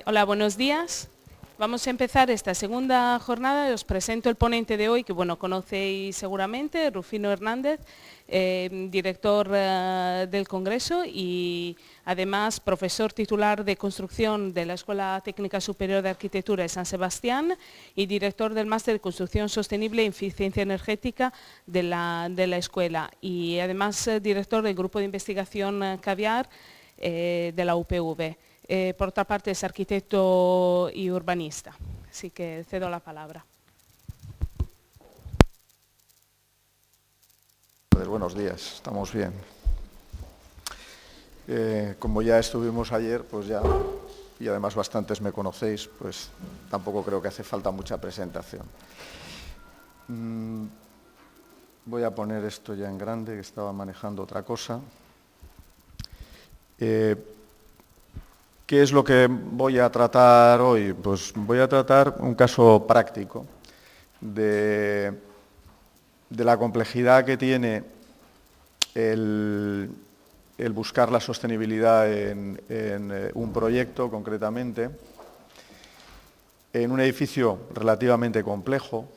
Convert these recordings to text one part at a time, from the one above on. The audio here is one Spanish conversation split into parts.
Hola, buenos días. Vamos a empezar esta segunda jornada. Os presento el ponente de hoy, que bueno, conocéis seguramente, Rufino Hernández, director del Congreso y además profesor titular de construcción de la Escuela Técnica Superior de Arquitectura de San Sebastián y director del Máster de Construcción Sostenible e Eficiencia Energética de la escuela y además director del Grupo de Investigación Caviar de la UPV. Por otra parte es arquitecto y urbanista, así que cedo la palabra. Buenos días, estamos bien. Como ya estuvimos ayer, pues ya, y además bastantes me conocéis, pues tampoco creo que hace falta mucha presentación. Voy a poner esto ya en grande, que estaba manejando otra cosa. ¿Qué es lo que voy a tratar hoy? Pues voy a tratar un caso práctico de la complejidad que tiene el buscar la sostenibilidad en un proyecto concretamente, en un edificio relativamente complejo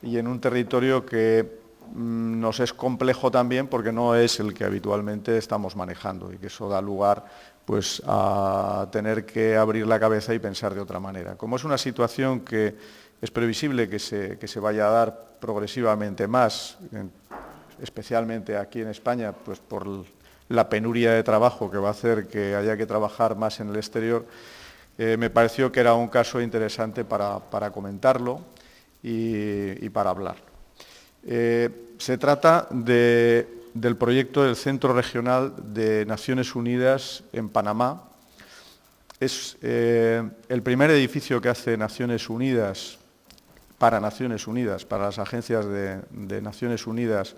y en un territorio que nos es complejo también porque no es el que habitualmente estamos manejando y que eso da lugar pues, a tener que abrir la cabeza y pensar de otra manera. Como es una situación que es previsible que se vaya a dar progresivamente más, especialmente aquí en España, pues por la penuria de trabajo que va a hacer que haya que trabajar más en el exterior, me pareció que era un caso interesante para comentarlo y para hablar. Se trata del proyecto del Centro Regional de Naciones Unidas en Panamá. Es el primer edificio que hace Naciones Unidas, para las agencias de Naciones Unidas,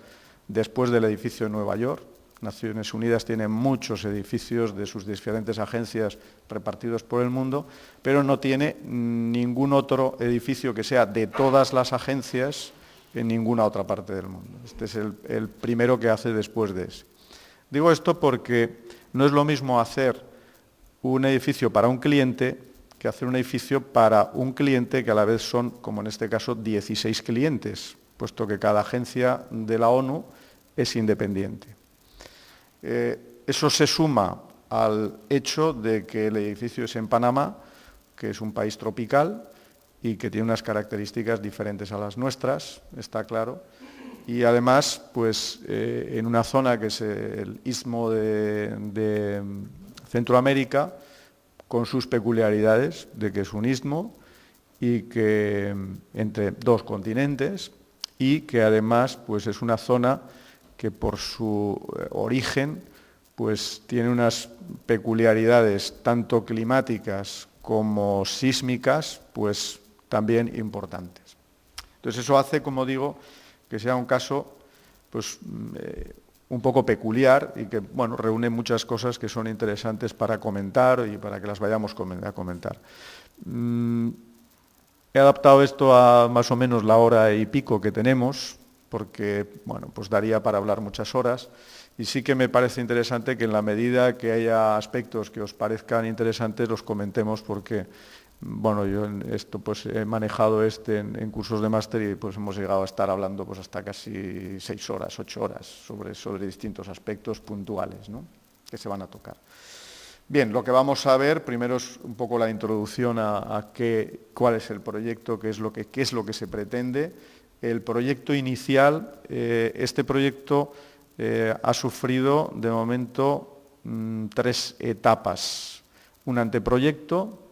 después del edificio de Nueva York. Naciones Unidas tiene muchos edificios de sus diferentes agencias repartidos por el mundo, pero no tiene ningún otro edificio que sea de todas las agencias en ninguna otra parte del mundo. Este es el primero que hace después de ese. Digo esto porque no es lo mismo hacer un edificio para un cliente que hacer un edificio para un cliente que a la vez son, como en este caso, 16 clientes, puesto que cada agencia de la ONU es independiente. Eso se suma al hecho de que el edificio es en Panamá, que es un país tropical y que tiene unas características diferentes a las nuestras, está claro, y además, pues, en una zona que es el Istmo de Centroamérica, con sus peculiaridades de que es un istmo y que entre dos continentes y que además pues, es una zona que por su origen pues, tiene unas peculiaridades tanto climáticas como sísmicas pues, también importantes. Entonces eso hace, como digo, que sea un caso pues, un poco peculiar y que bueno, reúne muchas cosas que son interesantes para comentar y para que las vayamos a comentar. He adaptado esto a más o menos la hora y pico que tenemos, porque bueno, pues daría para hablar muchas horas, y sí que me parece interesante que en la medida que haya aspectos que os parezcan interesantes los comentemos, porque bueno, yo en esto pues he manejado en cursos de máster y pues hemos llegado a estar hablando pues hasta casi 6 horas, 8 horas sobre distintos aspectos puntuales, ¿no?, que se van a tocar. Bien, lo que vamos a ver primero es un poco la introducción a cuál es el proyecto, qué es lo que se pretende. El proyecto inicial, este proyecto ha sufrido de momento 3 etapas. Un anteproyecto,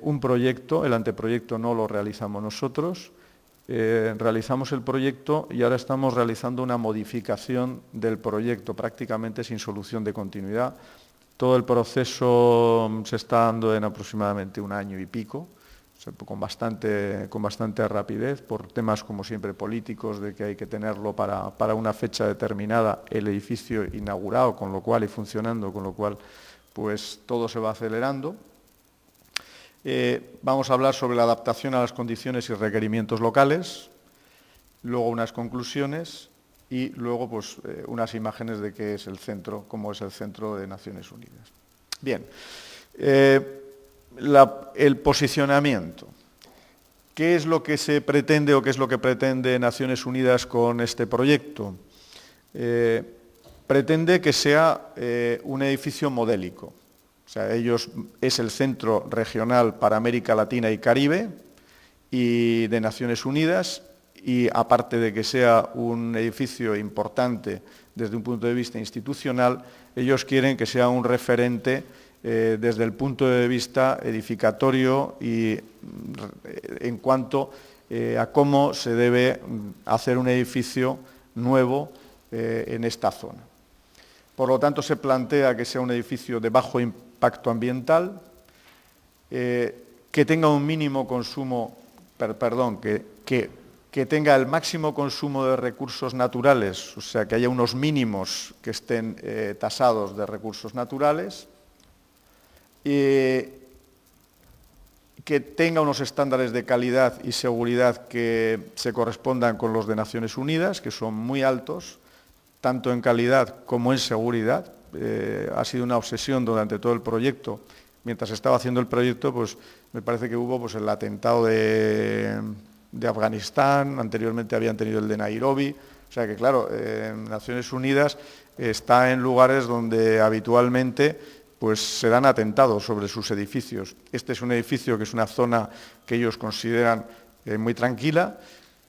un proyecto, el anteproyecto no lo realizamos nosotros, realizamos el proyecto y ahora estamos realizando una modificación del proyecto prácticamente sin solución de continuidad. Todo el proceso se está dando en aproximadamente 1 año y pico, con bastante rapidez, por temas como siempre políticos, de que hay que tenerlo para una fecha determinada, el edificio inaugurado con lo cual y funcionando, con lo cual pues todo se va acelerando. Vamos a hablar sobre la adaptación a las condiciones y requerimientos locales, luego unas conclusiones y luego pues, unas imágenes de qué es el centro, cómo es el centro de Naciones Unidas. Bien, el posicionamiento. ¿Qué es lo que se pretende o qué es lo que pretende Naciones Unidas con este proyecto? Pretende que sea un edificio modélico. O sea, es el centro regional para América Latina y Caribe y de Naciones Unidas, y aparte de que sea un edificio importante desde un punto de vista institucional, ellos quieren que sea un referente desde el punto de vista edificatorio y en cuanto a cómo se debe hacer un edificio nuevo en esta zona. Por lo tanto, se plantea que sea un edificio de bajo impacto ambiental, que tenga un mínimo consumo, que tenga el máximo consumo de recursos naturales, o sea, que haya unos mínimos que estén tasados de recursos naturales, que tenga unos estándares de calidad y seguridad que se correspondan con los de Naciones Unidas, que son muy altos, tanto en calidad como en seguridad. Ha sido una obsesión durante todo el proyecto. Mientras estaba haciendo el proyecto, pues me parece que hubo el atentado de Afganistán, anteriormente habían tenido el de Nairobi. O sea que, claro, Naciones Unidas está en lugares donde habitualmente pues se dan atentados sobre sus edificios. Este es un edificio que es una zona que ellos consideran muy tranquila,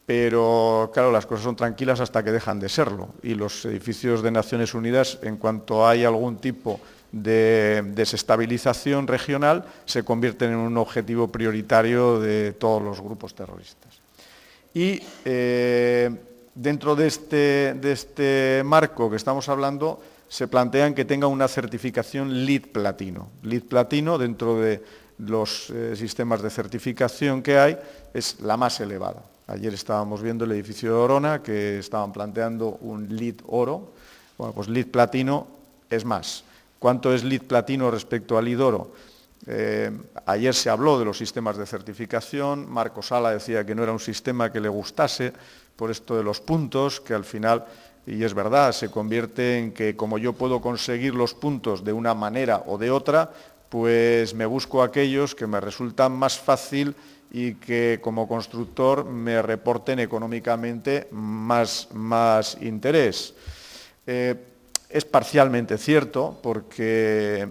pero claro, las cosas son tranquilas hasta que dejan de serlo. Y los edificios de Naciones Unidas, en cuanto hay algún tipo de desestabilización regional, se convierten en un objetivo prioritario de todos los grupos terroristas. Y dentro de este marco que estamos hablando, se plantean que tenga una certificación LEED Platino. LEED Platino, dentro de los sistemas de certificación que hay, es la más elevada. Ayer estábamos viendo el edificio de Orona, que estaban planteando un LEED Oro. Bueno, pues LEED Platino es más. ¿Cuánto es LEED Platino respecto a LEED Oro? Ayer se habló de los sistemas de certificación. Marco Sala decía que no era un sistema que le gustase por esto de los puntos, que al final, y es verdad, se convierte en que como yo puedo conseguir los puntos de una manera o de otra, pues me busco aquellos que me resultan más fácil y que como constructor me reporten económicamente más interés. Es parcialmente cierto, porque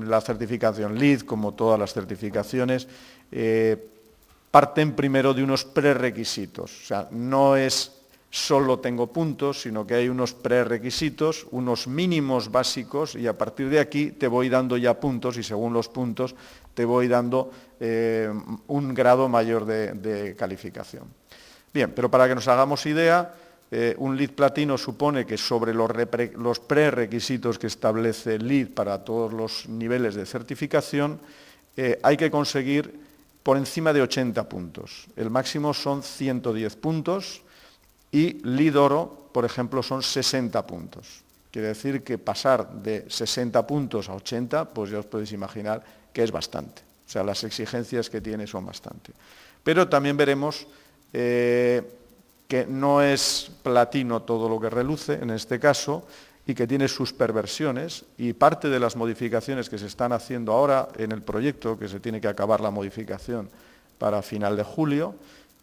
la certificación LEED, como todas las certificaciones, parten primero de unos prerequisitos. O sea, no es solo tengo puntos, sino que hay unos prerequisitos, unos mínimos básicos, y a partir de aquí te voy dando ya puntos, y según los puntos te voy dando un grado mayor de calificación. Bien, pero para que nos hagamos idea, un LEED Platino supone que sobre los prerequisitos que establece LEED para todos los niveles de certificación, hay que conseguir por encima de 80 puntos. El máximo son 110 puntos y LEED Oro, por ejemplo, son 60 puntos. Quiere decir que pasar de 60 puntos a 80, pues ya os podéis imaginar que es bastante. O sea, las exigencias que tiene son bastante. Pero también veremos que no es platino todo lo que reluce en este caso, y que tiene sus perversiones, y parte de las modificaciones que se están haciendo ahora en el proyecto, que se tiene que acabar la modificación para final de julio,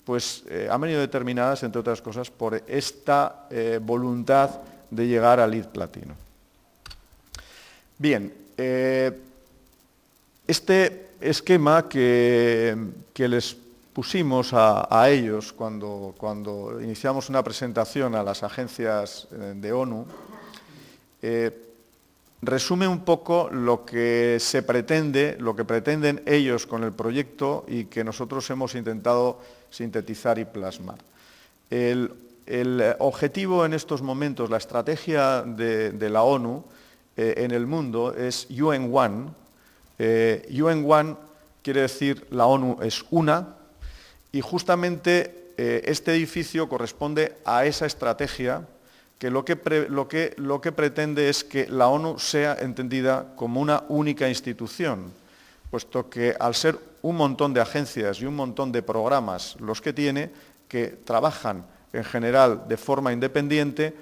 pues han venido determinadas, entre otras cosas, por esta voluntad de llegar al LEED Platino. Bien, este esquema que les pusimos a ellos cuando iniciamos una presentación a las agencias de ONU, resume un poco lo que se pretende, lo que pretenden ellos con el proyecto y que nosotros hemos intentado sintetizar y plasmar. El objetivo en estos momentos, la estrategia de la ONU en el mundo es UN One. UN One quiere decir la ONU es una, y justamente este edificio corresponde a esa estrategia que lo que pretende es que la ONU sea entendida como una única institución, puesto que al ser un montón de agencias y un montón de programas los que tiene, que trabajan en general de forma independiente,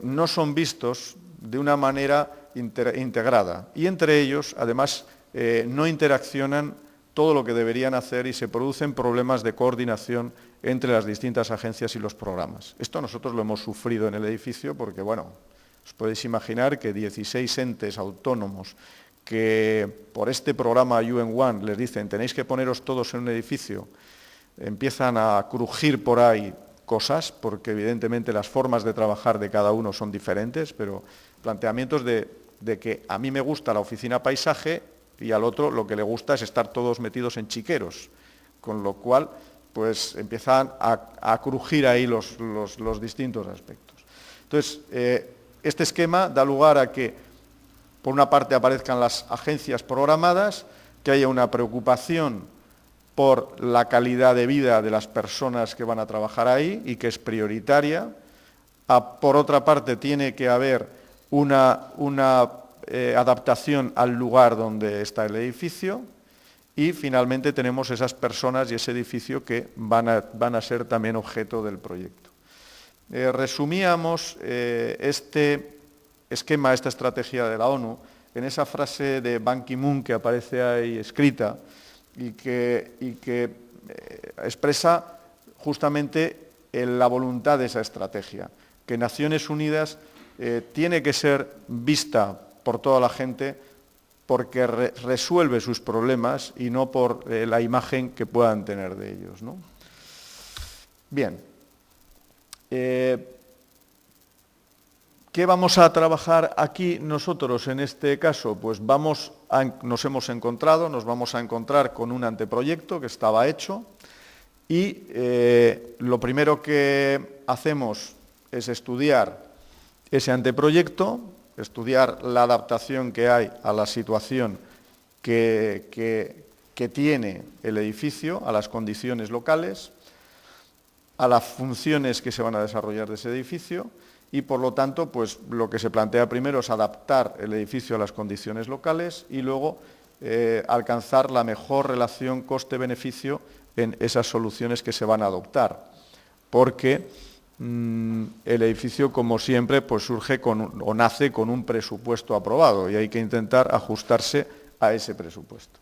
no son vistos de una manera integrada. Y entre ellos, además, no interaccionan todo lo que deberían hacer y se producen problemas de coordinación entre las distintas agencias y los programas. Esto nosotros lo hemos sufrido en el edificio porque, bueno, os podéis imaginar que 16 entes autónomos que por este programa UN One les dicen tenéis que poneros todos en un edificio, empiezan a crujir por ahí cosas, porque evidentemente las formas de trabajar de cada uno son diferentes, pero planteamientos de que a mí me gusta la oficina paisaje y al otro lo que le gusta es estar todos metidos en chiqueros, con lo cual pues empiezan a crujir ahí los distintos aspectos. Entonces, este esquema da lugar a que, por una parte, aparezcan las agencias programadas, que haya una preocupación por la calidad de vida de las personas que van a trabajar ahí y que es prioritaria. Por otra parte, tiene que haber una adaptación al lugar donde está el edificio y finalmente tenemos esas personas y ese edificio que van a ser también objeto del proyecto. Resumíamos este esquema, esta estrategia de la ONU, en esa frase de Ban Ki-moon que aparece ahí escrita y que expresa justamente la voluntad de esa estrategia, que Naciones Unidas tiene que ser vista por toda la gente porque resuelve sus problemas y no por la imagen que puedan tener de ellos, ¿no? Bien. ¿Qué vamos a trabajar aquí nosotros en este caso? Pues nos vamos a encontrar con un anteproyecto que estaba hecho y lo primero que hacemos es estudiar ese anteproyecto, estudiar la adaptación que hay a la situación que tiene el edificio, a las condiciones locales, a las funciones que se van a desarrollar de ese edificio y, por lo tanto, pues lo que se plantea primero es adaptar el edificio a las condiciones locales y luego alcanzar la mejor relación coste-beneficio en esas soluciones que se van a adoptar, porque el edificio, como siempre, pues surge o nace con un presupuesto aprobado y hay que intentar ajustarse a ese presupuesto.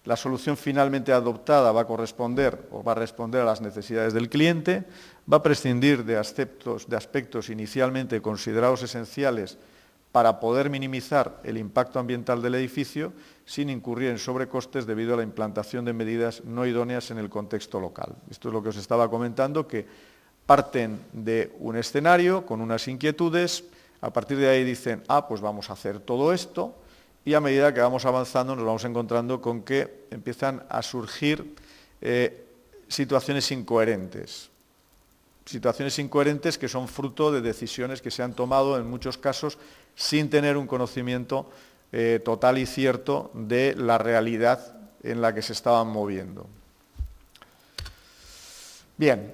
La solución finalmente adoptada va a responder a las necesidades del cliente, va a prescindir de aspectos inicialmente considerados esenciales para poder minimizar el impacto ambiental del edificio sin incurrir en sobrecostes debido a la implantación de medidas no idóneas en el contexto local. Esto es lo que os estaba comentando, que parten de un escenario con unas inquietudes, a partir de ahí dicen, pues vamos a hacer todo esto, y a medida que vamos avanzando nos vamos encontrando con que empiezan a surgir situaciones incoherentes que son fruto de decisiones que se han tomado en muchos casos sin tener un conocimiento total y cierto de la realidad en la que se estaban moviendo. Bien,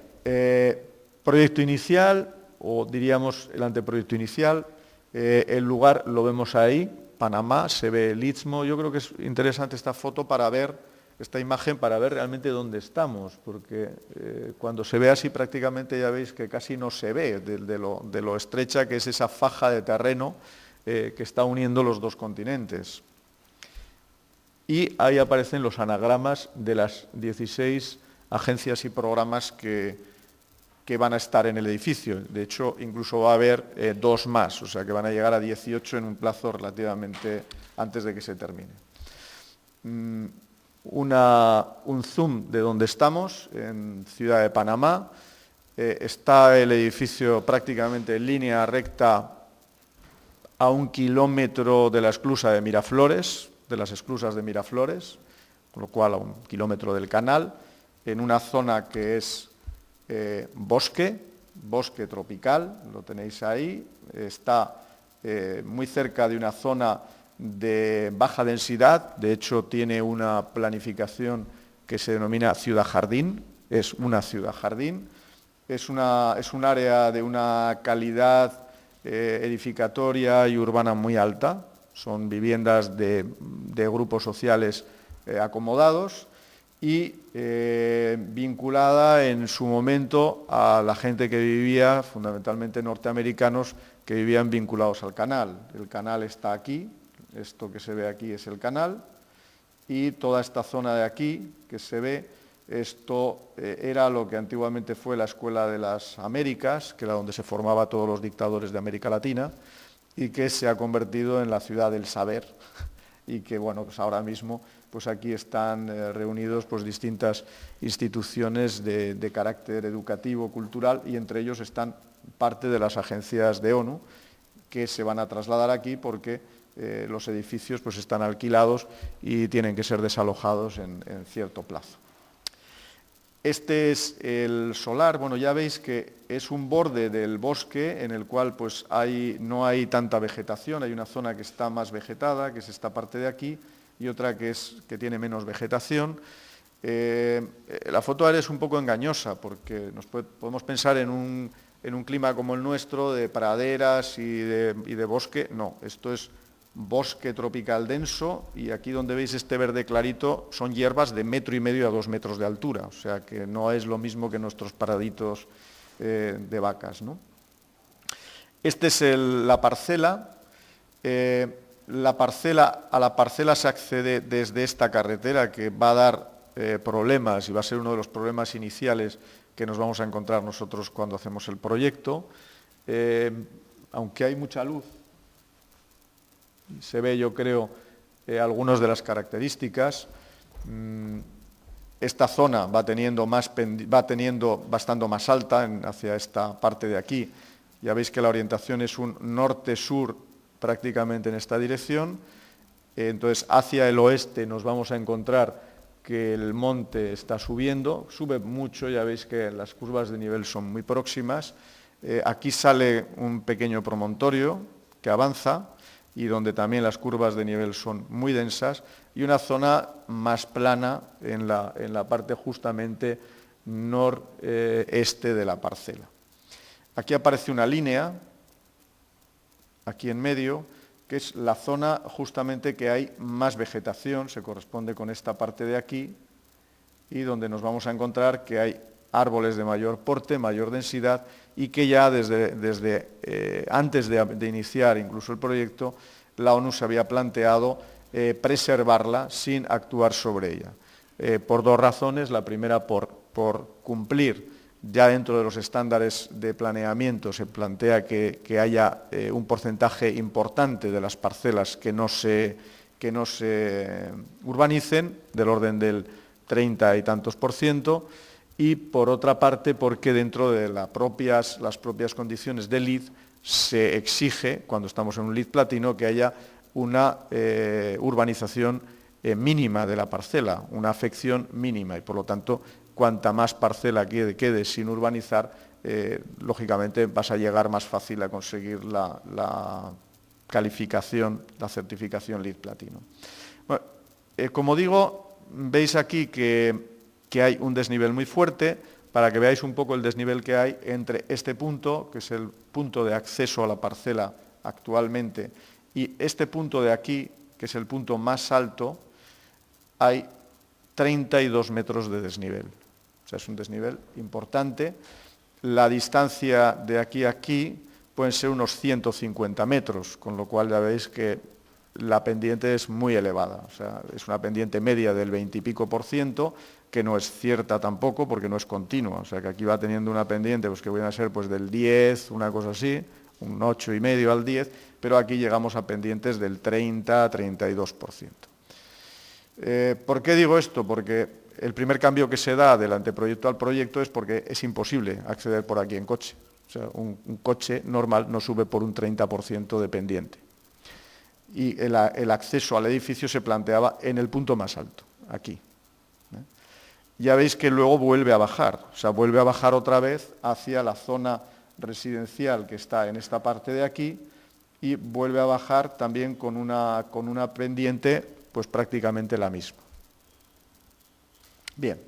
proyecto inicial, o diríamos el anteproyecto inicial, el lugar lo vemos ahí, Panamá, se ve el Istmo. Yo creo que es interesante esta imagen para ver realmente dónde estamos, porque cuando se ve así prácticamente ya veis que casi no se ve de lo estrecha que es esa faja de terreno que está uniendo los dos continentes. Y ahí aparecen los anagramas de las 16 agencias y programas que van a estar en el edificio. De hecho, incluso va a haber 2 más, o sea que van a llegar a 18 en un plazo relativamente antes de que se termine. Un zoom de donde estamos, en Ciudad de Panamá. Está el edificio prácticamente en línea recta a 1 kilómetro de la esclusa de Miraflores, de las esclusas de Miraflores, con lo cual a 1 kilómetro del canal, en una zona que es bosque tropical, lo tenéis ahí, está muy cerca de una zona de baja densidad, de hecho tiene una planificación que se denomina ciudad jardín, es una ciudad jardín, es un área de una calidad edificatoria y urbana muy alta, son viviendas de grupos sociales acomodados, y vinculada en su momento a la gente que vivía, fundamentalmente norteamericanos, que vivían vinculados al canal. El canal está aquí, esto que se ve aquí es el canal, y toda esta zona de aquí que se ve, esto era lo que antiguamente fue la Escuela de las Américas, que era donde se formaba a todos los dictadores de América Latina, y que se ha convertido en la ciudad del saber, y que bueno, pues ahora mismo pues aquí están reunidos pues distintas instituciones de carácter educativo, cultural, y entre ellos están parte de las agencias de ONU que se van a trasladar aquí porque los edificios pues están alquilados y tienen que ser desalojados en cierto plazo. Este es el solar. Bueno, ya veis que es un borde del bosque en el cual pues no hay tanta vegetación, hay una zona que está más vegetada, que es esta parte de aquí, y otra que tiene menos vegetación. La foto aérea es un poco engañosa porque podemos pensar en un clima como el nuestro, de praderas y de bosque. No, esto es bosque tropical denso, y aquí donde veis este verde clarito son hierbas de 1,5 metros a 2 metros de altura, o sea que no es lo mismo que nuestros praditos de vacas, ¿no? Esta es la parcela. A la parcela se accede desde esta carretera que va a dar problemas, y va a ser uno de los problemas iniciales que nos vamos a encontrar nosotros cuando hacemos el proyecto. Aunque hay mucha luz, se ve, yo creo, algunas de las características. Esta zona va teniendo bastante más alta hacia esta parte de aquí. Ya veis que la orientación es un norte-sur prácticamente en esta dirección. Entonces, hacia el oeste nos vamos a encontrar que el monte está subiendo, sube mucho, ya veis que las curvas de nivel son muy próximas. Aquí sale un pequeño promontorio que avanza, y donde también las curvas de nivel son muy densas, y una zona más plana en la parte justamente noreste de la parcela. Aquí aparece una línea, aquí en medio, que es la zona justamente que hay más vegetación, se corresponde con esta parte de aquí, y donde nos vamos a encontrar que hay árboles de mayor porte, mayor densidad, y que ya desde antes de iniciar incluso el proyecto, la ONU se había planteado preservarla sin actuar sobre ella. Por dos razones. La primera, por cumplir ya dentro de los estándares de planeamiento, se plantea que haya un porcentaje importante de las parcelas que no se urbanicen, del orden del 30 y tantos %, y por otra parte porque dentro de las propias condiciones del LEED se exige, cuando estamos en un LEED platino, que haya una urbanización mínima de la parcela, una afección mínima, y por lo tanto, cuanta más parcela quede sin urbanizar, lógicamente vas a llegar más fácil a conseguir la calificación, la certificación LEED platino. Bueno, como digo, veis aquí que hay un desnivel muy fuerte, para que veáis un poco el desnivel que hay entre este punto, que es el punto de acceso a la parcela actualmente, y este punto de aquí, que es el punto más alto, hay 32 metros de desnivel. O sea, es un desnivel importante. La distancia de aquí a aquí pueden ser unos 150 metros, con lo cual ya veis que la pendiente es muy elevada. O sea, es una pendiente media del 20 y pico %, que no es cierta tampoco porque no es continua. O sea, que aquí va teniendo una pendiente pues, que viene a ser pues, del 10, una cosa así, un 8,5 al 10, pero aquí llegamos a pendientes del 30 a 32%. ¿Por qué digo esto? Porque el primer cambio que se da del anteproyecto al proyecto es porque es imposible acceder por aquí en coche. O sea, un coche normal no sube por un 30% de pendiente. Y el acceso al edificio se planteaba en el punto más alto, aquí. Ya veis que luego vuelve a bajar, o sea, vuelve a bajar otra vez hacia la zona residencial que está en esta parte de aquí, y vuelve a bajar también con una pendiente pues prácticamente la misma. Bien.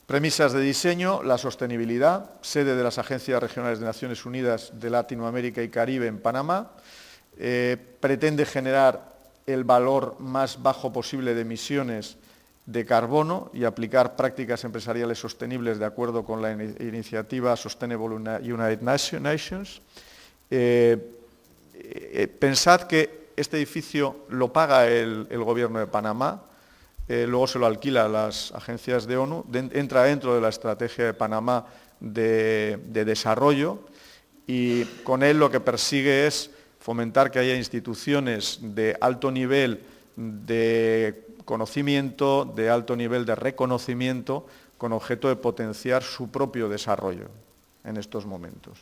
Premisas de diseño: la sostenibilidad, sede de las Agencias Regionales de Naciones Unidas de Latinoamérica y Caribe en Panamá. Pretende generar el valor más bajo posible de emisiones de carbono y aplicar prácticas empresariales sostenibles de acuerdo con la iniciativa Sustainable United Nations. Pensad que este edificio lo paga el Gobierno de Panamá, luego se lo alquila a las agencias de ONU, entra dentro de la estrategia de Panamá de desarrollo, y con él lo que persigue es fomentar que haya instituciones de alto nivel de conocimiento, de alto nivel de reconocimiento, con objeto de potenciar su propio desarrollo en estos momentos.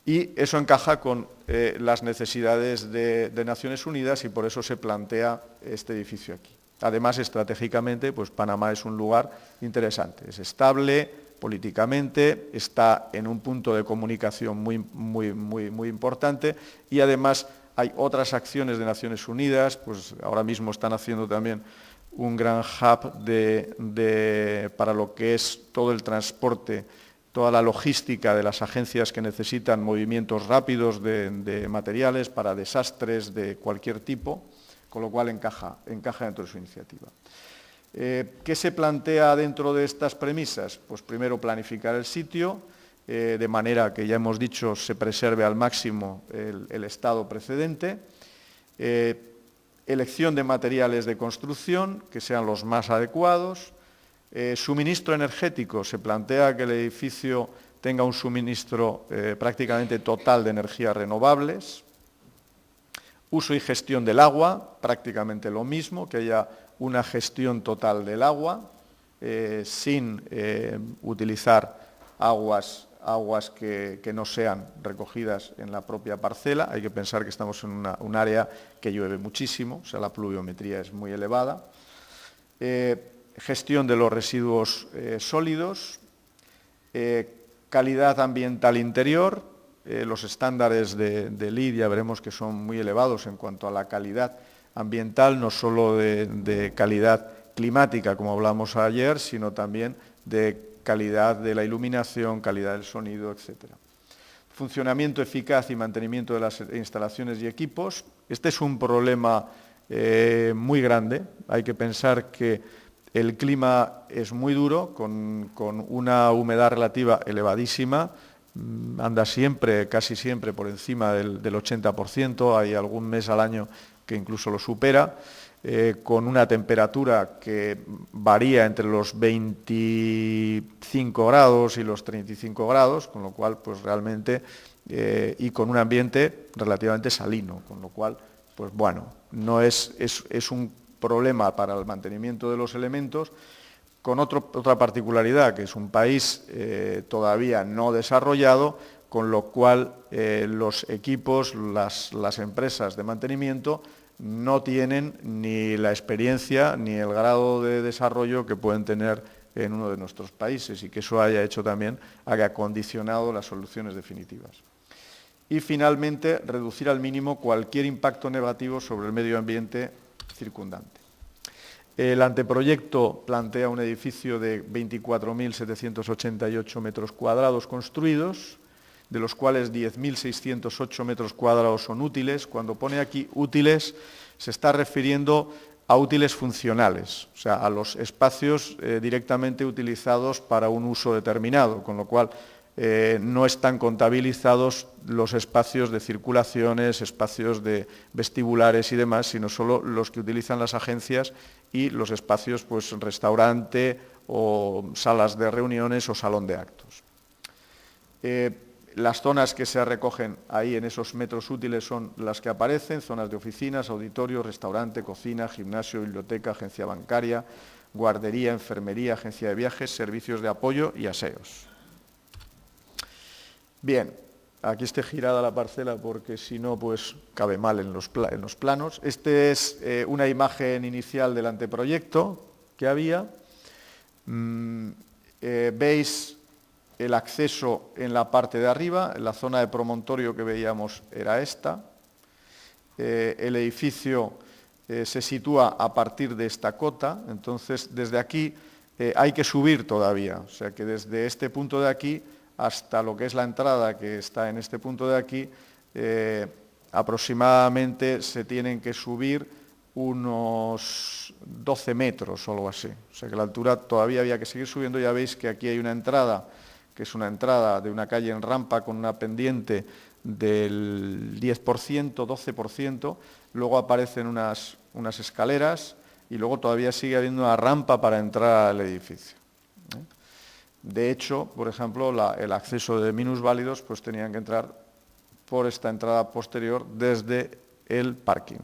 Y eso encaja con las necesidades de Naciones Unidas, y por eso se plantea este edificio aquí. Además, estratégicamente, pues Panamá es un lugar interesante, es estable políticamente, está en un punto de comunicación muy importante, y además hay otras acciones de Naciones Unidas, pues ahora mismo están haciendo también un gran hub para lo que es todo el transporte, toda la logística de las agencias que necesitan movimientos rápidos de materiales para desastres de cualquier tipo, con lo cual encaja dentro de su iniciativa. ¿Qué se plantea dentro de estas premisas? Pues primero planificar el sitio, de manera que, ya hemos dicho, se preserve al máximo el estado precedente, elección de materiales de construcción que sean los más adecuados, suministro energético, se plantea que el edificio tenga un suministro prácticamente total de energías renovables, uso y gestión del agua, prácticamente lo mismo, que haya una gestión total del agua, sin utilizar aguas que no sean recogidas en la propia parcela. Hay que pensar que estamos en un área que llueve muchísimo, o sea, la pluviometría es muy elevada. Gestión de los residuos sólidos, calidad ambiental interior. Los estándares de LEED ya veremos que son muy elevados en cuanto a la calidad ambiental, no solo de calidad climática, como hablamos ayer, sino también de calidad de la iluminación, calidad del sonido, etc. Funcionamiento eficaz y mantenimiento de las instalaciones y equipos. Este es un problema muy grande. Hay que pensar que el clima es muy duro, con una humedad relativa elevadísima, anda siempre, casi siempre, por encima del 80%, hay algún mes al año que incluso lo supera, con una temperatura que varía entre los 25 grados y los 35 grados, con lo cual, pues realmente, y con un ambiente relativamente salino, con lo cual, pues bueno, no es un problema para el mantenimiento de los elementos, con otra particularidad, que es un país todavía no desarrollado, con lo cual los equipos, las empresas de mantenimiento no tienen ni la experiencia ni el grado de desarrollo que pueden tener en uno de nuestros países, y que eso haya hecho también, haya condicionado las soluciones definitivas. Y finalmente, reducir al mínimo cualquier impacto negativo sobre el medio ambiente circundante. El anteproyecto plantea un edificio de 24.788 metros cuadrados construidos, de los cuales 10.608 metros cuadrados son útiles. Cuando pone aquí útiles, se está refiriendo a útiles funcionales, o sea, a los espacios directamente utilizados para un uso determinado, con lo cual no están contabilizados los espacios de circulaciones, espacios de vestibulares y demás, sino solo los que utilizan las agencias y los espacios, pues, restaurante o salas de reuniones o salón de actos. Las zonas que se recogen ahí en esos metros útiles son las que aparecen: zonas de oficinas, auditorio, restaurante, cocina, gimnasio, biblioteca, agencia bancaria, guardería, enfermería, agencia de viajes, servicios de apoyo y aseos. Bien, aquí esté girada la parcela porque si no, pues cabe mal en los planos. Esta es una imagen inicial del anteproyecto que había. Veis el acceso en la parte de arriba, la zona de promontorio que veíamos era esta. El edificio se sitúa a partir de esta cota, entonces desde aquí hay que subir todavía, o sea que desde este punto de aquí hasta lo que es la entrada, que está en este punto de aquí, aproximadamente se tienen que subir unos 12 metros o algo así. O sea que la altura todavía había que seguir subiendo. Ya veis que aquí hay una entrada, que es una entrada de una calle en rampa con una pendiente del 10%, 12%. Luego aparecen unas escaleras y luego todavía sigue habiendo una rampa para entrar al edificio. De hecho, por ejemplo, el acceso de minusválidos pues tenían que entrar por esta entrada posterior desde el parking.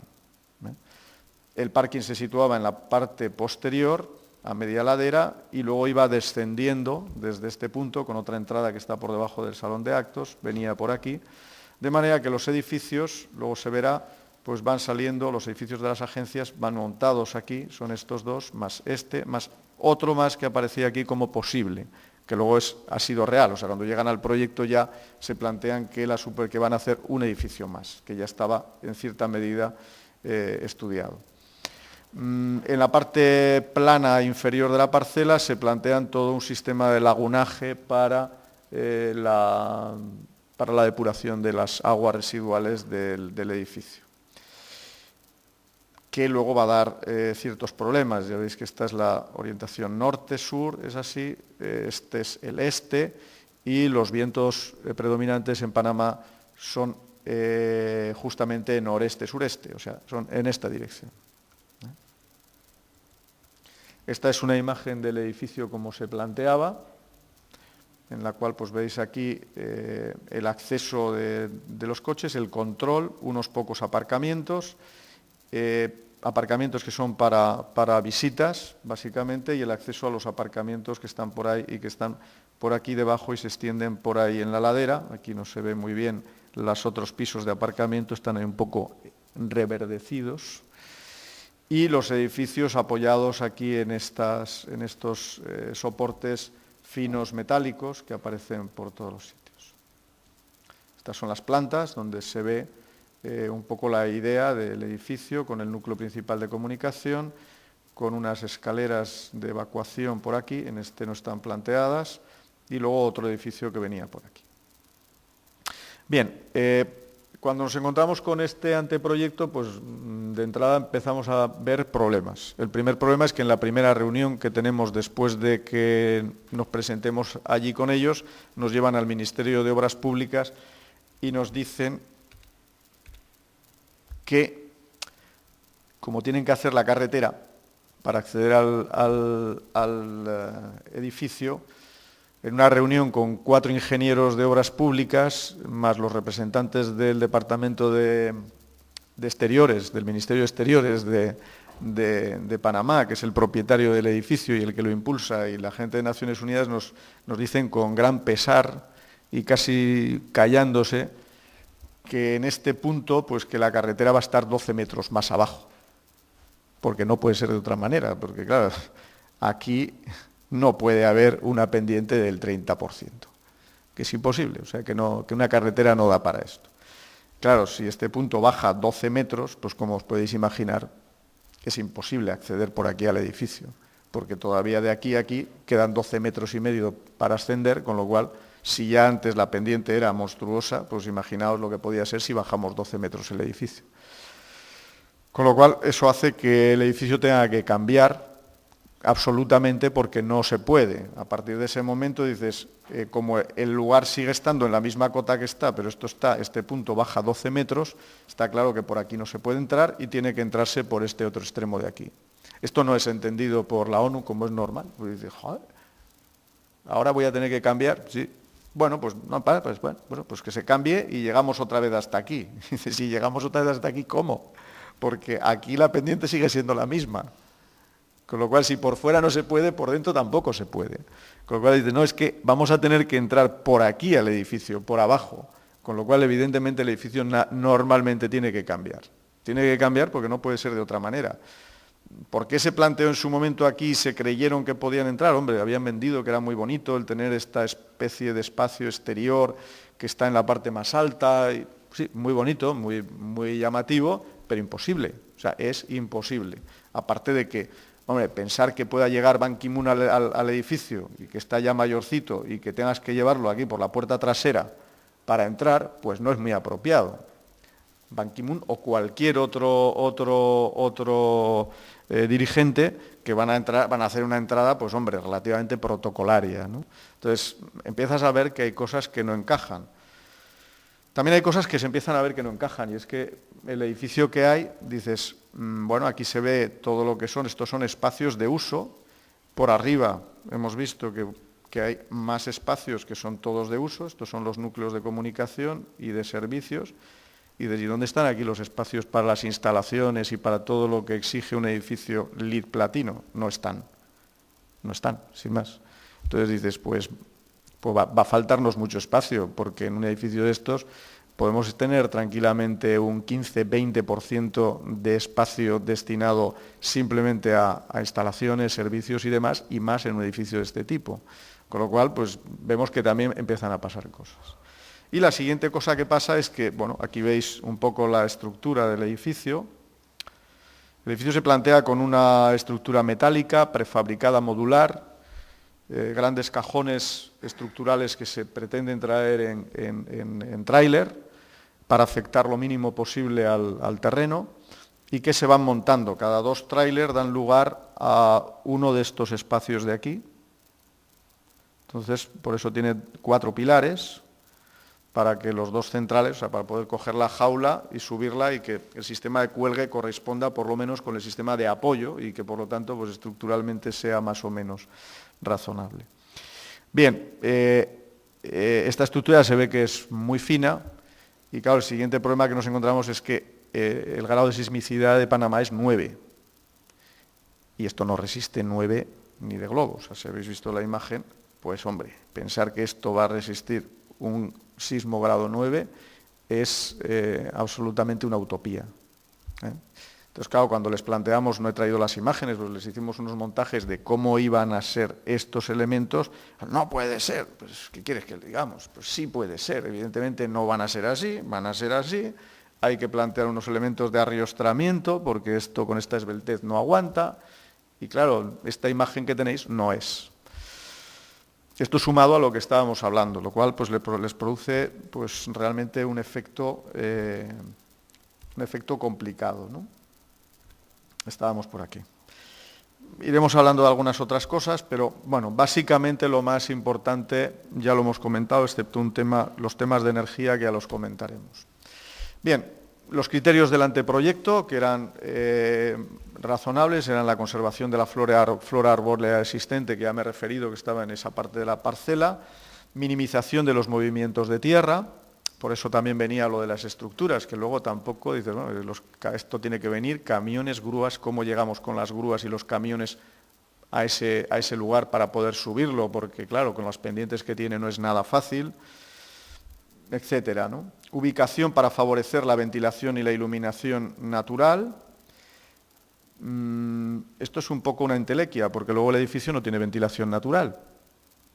El parking se situaba en la parte posterior, a media ladera, y luego iba descendiendo desde este punto con otra entrada que está por debajo del salón de actos, venía por aquí, de manera que los edificios, luego se verá, pues van saliendo, los edificios de las agencias van montados aquí, son estos dos, más este, más otro más que aparecía aquí como posible, que luego ha sido real, o sea, cuando llegan al proyecto ya se plantean que van a hacer un edificio más, que ya estaba en cierta medida estudiado. En la parte plana inferior de la parcela se plantean todo un sistema de lagunaje para la depuración de las aguas residuales del edificio, que luego va a dar ciertos problemas. Ya veis que esta es la orientación norte-sur, es así, este es el este, y los vientos predominantes en Panamá son justamente noreste-sureste, o sea, son en esta dirección. Esta es una imagen del edificio como se planteaba, en la cual pues veis aquí el acceso de los coches, el control, unos pocos aparcamientos, aparcamientos que son para visitas, básicamente, y el acceso a los aparcamientos que están por ahí y que están por aquí debajo y se extienden por ahí en la ladera. Aquí no se ve muy bien los otros pisos de aparcamiento, están ahí un poco reverdecidos. Y los edificios apoyados aquí en estos soportes finos metálicos que aparecen por todos los sitios. Estas son las plantas donde se ve un poco la idea del edificio con el núcleo principal de comunicación, con unas escaleras de evacuación por aquí, en este no están planteadas, y luego otro edificio que venía por aquí. Bien, cuando nos encontramos con este anteproyecto, pues de entrada empezamos a ver problemas. El primer problema es que en la primera reunión que tenemos después de que nos presentemos allí con ellos, nos llevan al Ministerio de Obras Públicas y nos dicen que, como tienen que hacer la carretera para acceder al edificio, en una reunión con 4 ingenieros de obras públicas, más los representantes del Departamento de Exteriores, del Ministerio de Exteriores de Panamá, que es el propietario del edificio y el que lo impulsa, y la gente de Naciones Unidas nos dicen con gran pesar y casi callándose que en este punto, pues que la carretera va a estar 12 metros más abajo, porque no puede ser de otra manera, porque claro, aquí no puede haber una pendiente del 30%, que es imposible, o sea, que una carretera no da para esto. Claro, si este punto baja 12 metros, pues como os podéis imaginar, es imposible acceder por aquí al edificio, porque todavía de aquí a aquí quedan 12 metros y medio para ascender, con lo cual, si ya antes la pendiente era monstruosa, pues imaginaos lo que podía ser si bajamos 12 metros el edificio. Con lo cual, eso hace que el edificio tenga que cambiar absolutamente, porque no se puede. A partir de ese momento dices, como el lugar sigue estando en la misma cota que está, pero este punto baja 12 metros, está claro que por aquí no se puede entrar y tiene que entrarse por este otro extremo de aquí. Esto no es entendido por la ONU como es normal. Pues dices, joder, ahora voy a tener que cambiar, sí. Bueno, pues no, pues que se cambie y llegamos otra vez hasta aquí. Dice, si llegamos otra vez hasta aquí, ¿cómo? Porque aquí la pendiente sigue siendo la misma. Con lo cual, si por fuera no se puede, por dentro tampoco se puede. Con lo cual dice, no, es que vamos a tener que entrar por aquí al edificio, por abajo. Con lo cual, evidentemente, el edificio normalmente tiene que cambiar. Tiene que cambiar porque no puede ser de otra manera. ¿Por qué se planteó en su momento aquí y se creyeron que podían entrar? Hombre, habían vendido que era muy bonito el tener esta especie de espacio exterior que está en la parte más alta. Y, sí, muy bonito, muy, muy llamativo, pero imposible. O sea, es imposible. Aparte de que, hombre, pensar que pueda llegar Ban Ki-moon al edificio y que está ya mayorcito y que tengas que llevarlo aquí por la puerta trasera para entrar, pues no es muy apropiado. Ban Ki-moon o cualquier otro dirigente que van a hacer una entrada, pues hombre, relativamente protocolaria, ¿no? Entonces, empiezas a ver que hay cosas que no encajan. También hay cosas que se empiezan a ver que no encajan, y es que el edificio que hay, dices, bueno, aquí se ve todo lo que son, estos son espacios de uso. Por arriba hemos visto que hay más espacios que son todos de uso, estos son los núcleos de comunicación y de servicios. ¿Y desde dónde están aquí los espacios para las instalaciones y para todo lo que exige un edificio LEED platino? No están, sin más. Entonces dices, pues va a faltarnos mucho espacio, porque en un edificio de estos podemos tener tranquilamente un 15-20% de espacio destinado simplemente a instalaciones, servicios y demás, y más en un edificio de este tipo. Con lo cual, pues vemos que también empiezan a pasar cosas. Y la siguiente cosa que pasa es que, bueno, aquí veis un poco la estructura del edificio. El edificio se plantea con una estructura metálica, prefabricada, modular, grandes cajones estructurales que se pretenden traer en tráiler para afectar lo mínimo posible al terreno y que se van montando. Cada 2 tráiler dan lugar a uno de estos espacios de aquí. Entonces, por eso tiene 4 pilares, para que los 2 centrales, o sea, para poder coger la jaula y subirla y que el sistema de cuelgue corresponda por lo menos con el sistema de apoyo y que por lo tanto pues, estructuralmente sea más o menos razonable. Bien, esta estructura se ve que es muy fina y claro, el siguiente problema que nos encontramos es que el grado de sismicidad de Panamá es 9 y esto no resiste 9 ni de globo. O sea, si habéis visto la imagen, pues hombre, pensar que esto va a resistir un sismo grado 9 es absolutamente una utopía. Entonces, claro, cuando les planteamos, no he traído las imágenes, pues les hicimos unos montajes de cómo iban a ser estos elementos. No puede ser, pues ¿qué quieres que le digamos? Pues sí puede ser, evidentemente no van a ser así, van a ser así. Hay que plantear unos elementos de arriostramiento, porque esto con esta esbeltez no aguanta. Y claro, esta imagen que tenéis no es. Esto sumado a lo que estábamos hablando, lo cual pues, les produce pues, realmente un efecto complicado, ¿no? Estábamos por aquí. Iremos hablando de algunas otras cosas, pero bueno, básicamente lo más importante ya lo hemos comentado, excepto los temas de energía que ya los comentaremos. Bien, los criterios del anteproyecto, que eran razonables, eran la conservación de la flora arbórea existente, que ya me he referido, que estaba en esa parte de la parcela, minimización de los movimientos de tierra, por eso también venía lo de las estructuras, que luego tampoco dices, bueno, esto tiene que venir, camiones, grúas, ¿cómo llegamos con las grúas y los camiones a ese lugar para poder subirlo? Porque claro, con las pendientes que tiene no es nada fácil, etcétera, ¿no? Ubicación para favorecer la ventilación y la iluminación natural. Esto es un poco una entelequia, porque luego el edificio no tiene ventilación natural.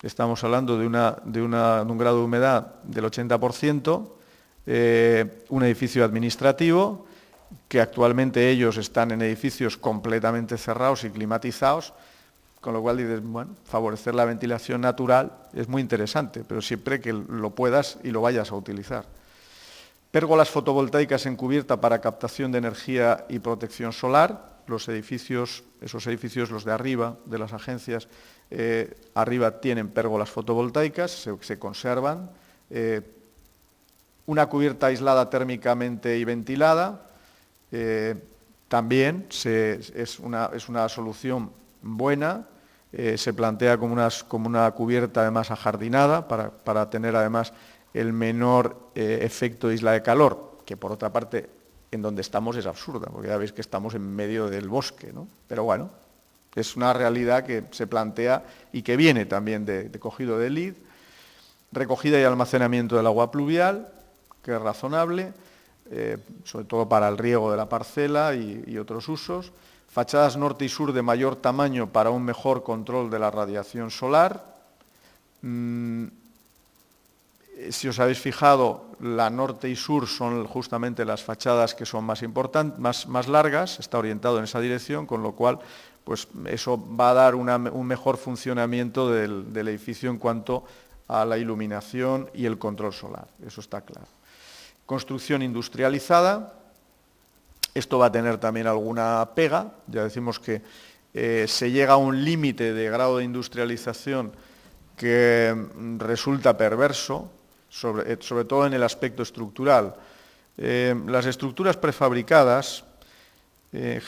Estamos hablando de un grado de humedad del 80%, un edificio administrativo, que actualmente ellos están en edificios completamente cerrados y climatizados, con lo cual dices, bueno, favorecer la ventilación natural es muy interesante, pero siempre que lo puedas y lo vayas a utilizar. Pérgolas fotovoltaicas en cubierta para captación de energía y protección solar. Los edificios, esos edificios, los de arriba, de las agencias, arriba tienen pérgolas fotovoltaicas, se conservan. Una cubierta aislada térmicamente y ventilada, también es una solución buena. Se plantea como una cubierta además ajardinada para tener además el menor efecto de isla de calor, que por otra parte en donde estamos es absurda, porque ya veis que estamos en medio del bosque, ¿no? Pero bueno, es una realidad que se plantea y que viene también de cogido de LEED. Recogida y almacenamiento del agua pluvial, que es razonable, sobre todo para el riego de la parcela y otros usos. Fachadas norte y sur de mayor tamaño para un mejor control de la radiación solar. Si os habéis fijado, la norte y sur son justamente las fachadas que son más importantes, más largas, está orientado en esa dirección, con lo cual pues eso va a dar un mejor funcionamiento del edificio en cuanto a la iluminación y el control solar, eso está claro. Construcción industrializada, esto va a tener también alguna pega, ya decimos que se llega a un límite de grado de industrialización que resulta perverso, sobre todo en el aspecto estructural. Las estructuras prefabricadas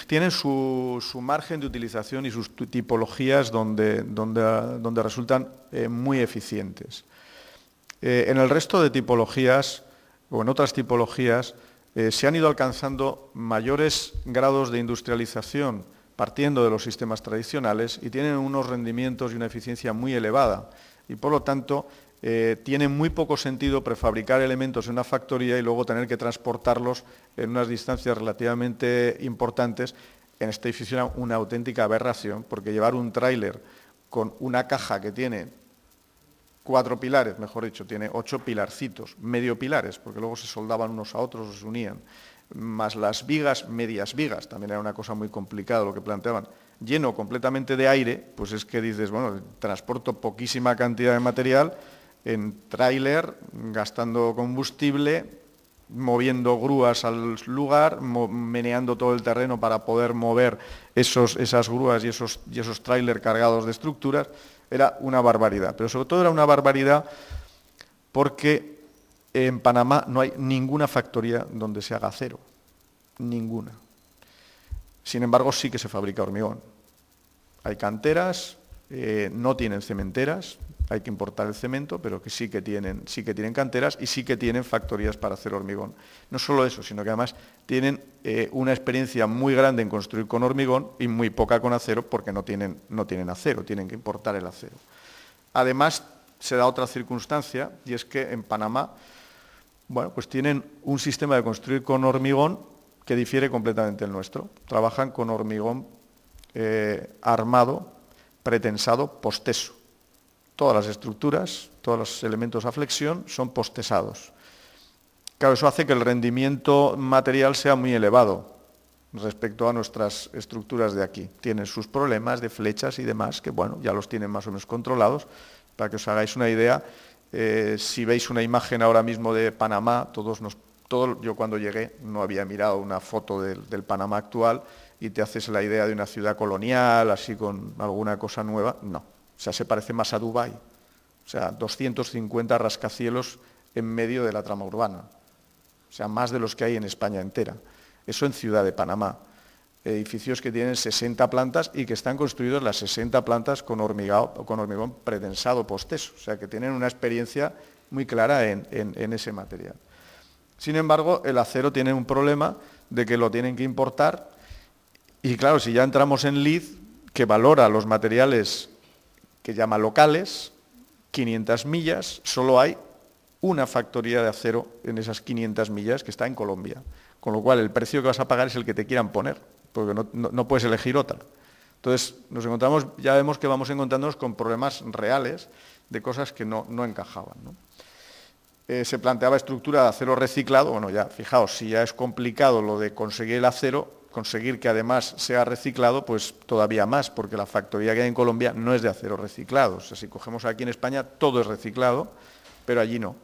tienen su margen de utilización y sus tipologías donde resultan muy eficientes. En el resto de tipologías, o en otras tipologías, se han ido alcanzando mayores grados de industrialización partiendo de los sistemas tradicionales y tienen unos rendimientos y una eficiencia muy elevada. Y por lo tanto, tiene muy poco sentido prefabricar elementos en una factoría y luego tener que transportarlos en unas distancias relativamente importantes. En este edificio era una auténtica aberración, porque llevar un tráiler con una caja que tiene 4 pilares, mejor dicho, tiene 8 pilarcitos, medio pilares, porque luego se soldaban unos a otros o se unían, más las vigas, medias vigas, también era una cosa muy complicada lo que planteaban, lleno completamente de aire, pues es que dices, bueno, transporto poquísima cantidad de material en tráiler, gastando combustible, moviendo grúas al lugar, meneando todo el terreno para poder mover esas grúas y esos tráiler cargados de estructuras. Era una barbaridad, pero sobre todo era una barbaridad porque en Panamá no hay ninguna factoría donde se haga acero, ninguna. Sin embargo, sí que se fabrica hormigón. Hay canteras, no tienen cementeras, hay que importar el cemento, pero que sí que tienen canteras y sí que tienen factorías para hacer hormigón. No solo eso, sino que además tienen una experiencia muy grande en construir con hormigón y muy poca con acero, porque no tienen acero, tienen que importar el acero. Además, se da otra circunstancia, y es que en Panamá, bueno, pues tienen un sistema de construir con hormigón que difiere completamente del nuestro. Trabajan con hormigón armado, pretensado, posteso. Todas las estructuras, todos los elementos a flexión son postesados. Claro, eso hace que el rendimiento material sea muy elevado respecto a nuestras estructuras de aquí. Tienen sus problemas de flechas y demás, que bueno, ya los tienen más o menos controlados. Para que os hagáis una idea, si veis una imagen ahora mismo de Panamá, yo cuando llegué no había mirado una foto del Panamá actual y te haces la idea de una ciudad colonial, así con alguna cosa nueva. No, o sea, se parece más a Dubái. O sea, 250 rascacielos en medio de la trama urbana. O sea, más de los que hay en España entera. Eso en Ciudad de Panamá. Edificios que tienen 60 plantas y que están construidos las 60 plantas con hormigón pretensado posteso. O sea, que tienen una experiencia muy clara en ese material. Sin embargo, el acero tiene un problema de que lo tienen que importar y claro, si ya entramos en LEED, que valora los materiales que llama locales, 500 millas, solo hay una factoría de acero en esas 500 millas que está en Colombia. Con lo cual, el precio que vas a pagar es el que te quieran poner, porque no puedes elegir otra. Entonces, ya vemos que vamos encontrándonos con problemas reales de cosas que no encajaban, ¿no? Se planteaba estructura de acero reciclado. Bueno, ya, fijaos, si ya es complicado lo de conseguir el acero, conseguir que además sea reciclado, pues todavía más, porque la factoría que hay en Colombia no es de acero reciclado. O sea, si cogemos aquí en España, todo es reciclado, pero allí no.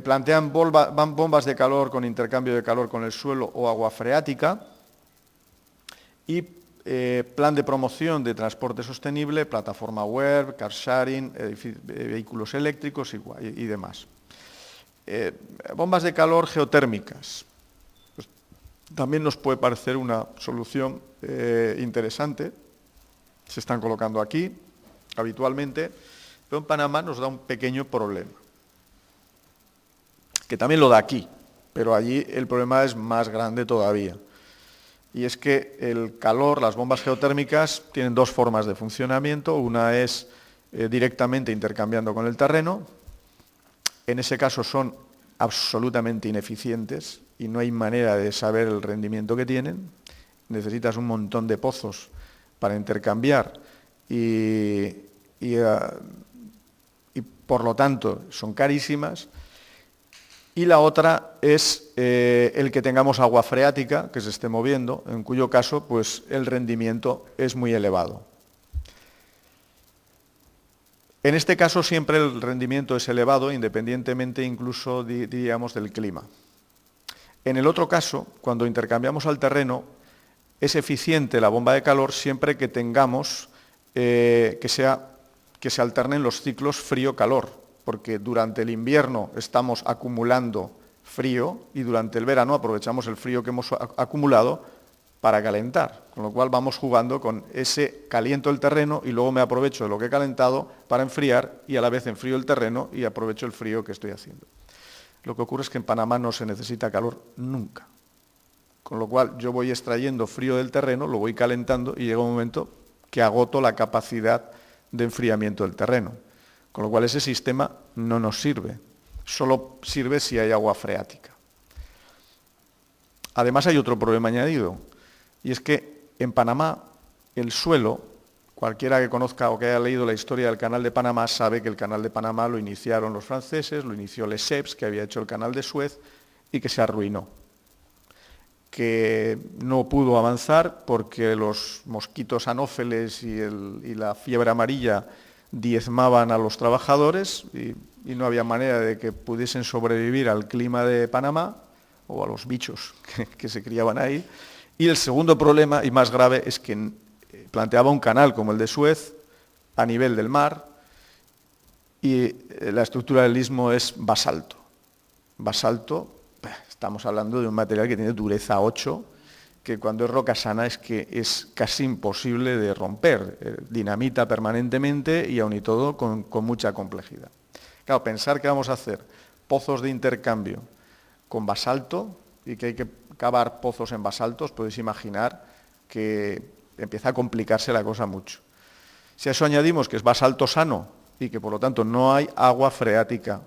Plantean bombas de calor con intercambio de calor con el suelo o agua freática y plan de promoción de transporte sostenible, plataforma web, car sharing, vehículos eléctricos y demás. Bombas de calor geotérmicas. Pues, también nos puede parecer una solución interesante. Se están colocando aquí habitualmente, pero en Panamá nos da un pequeño problema, que también lo da aquí, pero allí el problema es más grande todavía. Y es que el calor, las bombas geotérmicas, tienen dos formas de funcionamiento. Una es directamente intercambiando con el terreno. En ese caso son absolutamente ineficientes y no hay manera de saber el rendimiento que tienen. Necesitas un montón de pozos para intercambiar y por lo tanto son carísimas. Y la otra es el que tengamos agua freática que se esté moviendo, en cuyo caso pues, el rendimiento es muy elevado. En este caso siempre el rendimiento es elevado, independientemente incluso, diríamos, del clima. En el otro caso, cuando intercambiamos al terreno, es eficiente la bomba de calor siempre que tengamos que se alternen los ciclos frío-calor, porque durante el invierno estamos acumulando frío y durante el verano aprovechamos el frío que hemos acumulado para calentar, con lo cual vamos jugando con ese caliento el terreno y luego me aprovecho de lo que he calentado para enfriar y a la vez enfrío el terreno y aprovecho el frío que estoy haciendo. Lo que ocurre es que en Panamá no se necesita calor nunca, con lo cual yo voy extrayendo frío del terreno, lo voy calentando y llega un momento que agoto la capacidad de enfriamiento del terreno, con lo cual ese sistema no nos sirve, solo sirve si hay agua freática. Además hay otro problema añadido, y es que en Panamá el suelo, cualquiera que conozca o que haya leído la historia del Canal de Panamá sabe que el Canal de Panamá lo iniciaron los franceses, lo inició Lesseps, que había hecho el Canal de Suez, y que se arruinó, que no pudo avanzar porque los mosquitos anófeles y la fiebre amarilla diezmaban a los trabajadores y no había manera de que pudiesen sobrevivir al clima de Panamá o a los bichos que se criaban ahí. Y el segundo problema, y más grave, es que planteaba un canal como el de Suez a nivel del mar y la estructura del istmo es basalto. Basalto, estamos hablando de un material que tiene dureza 8, que cuando es roca sana es que es casi imposible de romper, dinamita permanentemente y aun y todo con mucha complejidad. Claro, pensar que vamos a hacer pozos de intercambio con basalto y que hay que cavar pozos en basaltos, podéis imaginar que empieza a complicarse la cosa mucho. Si a eso añadimos que es basalto sano y que por lo tanto no hay agua freática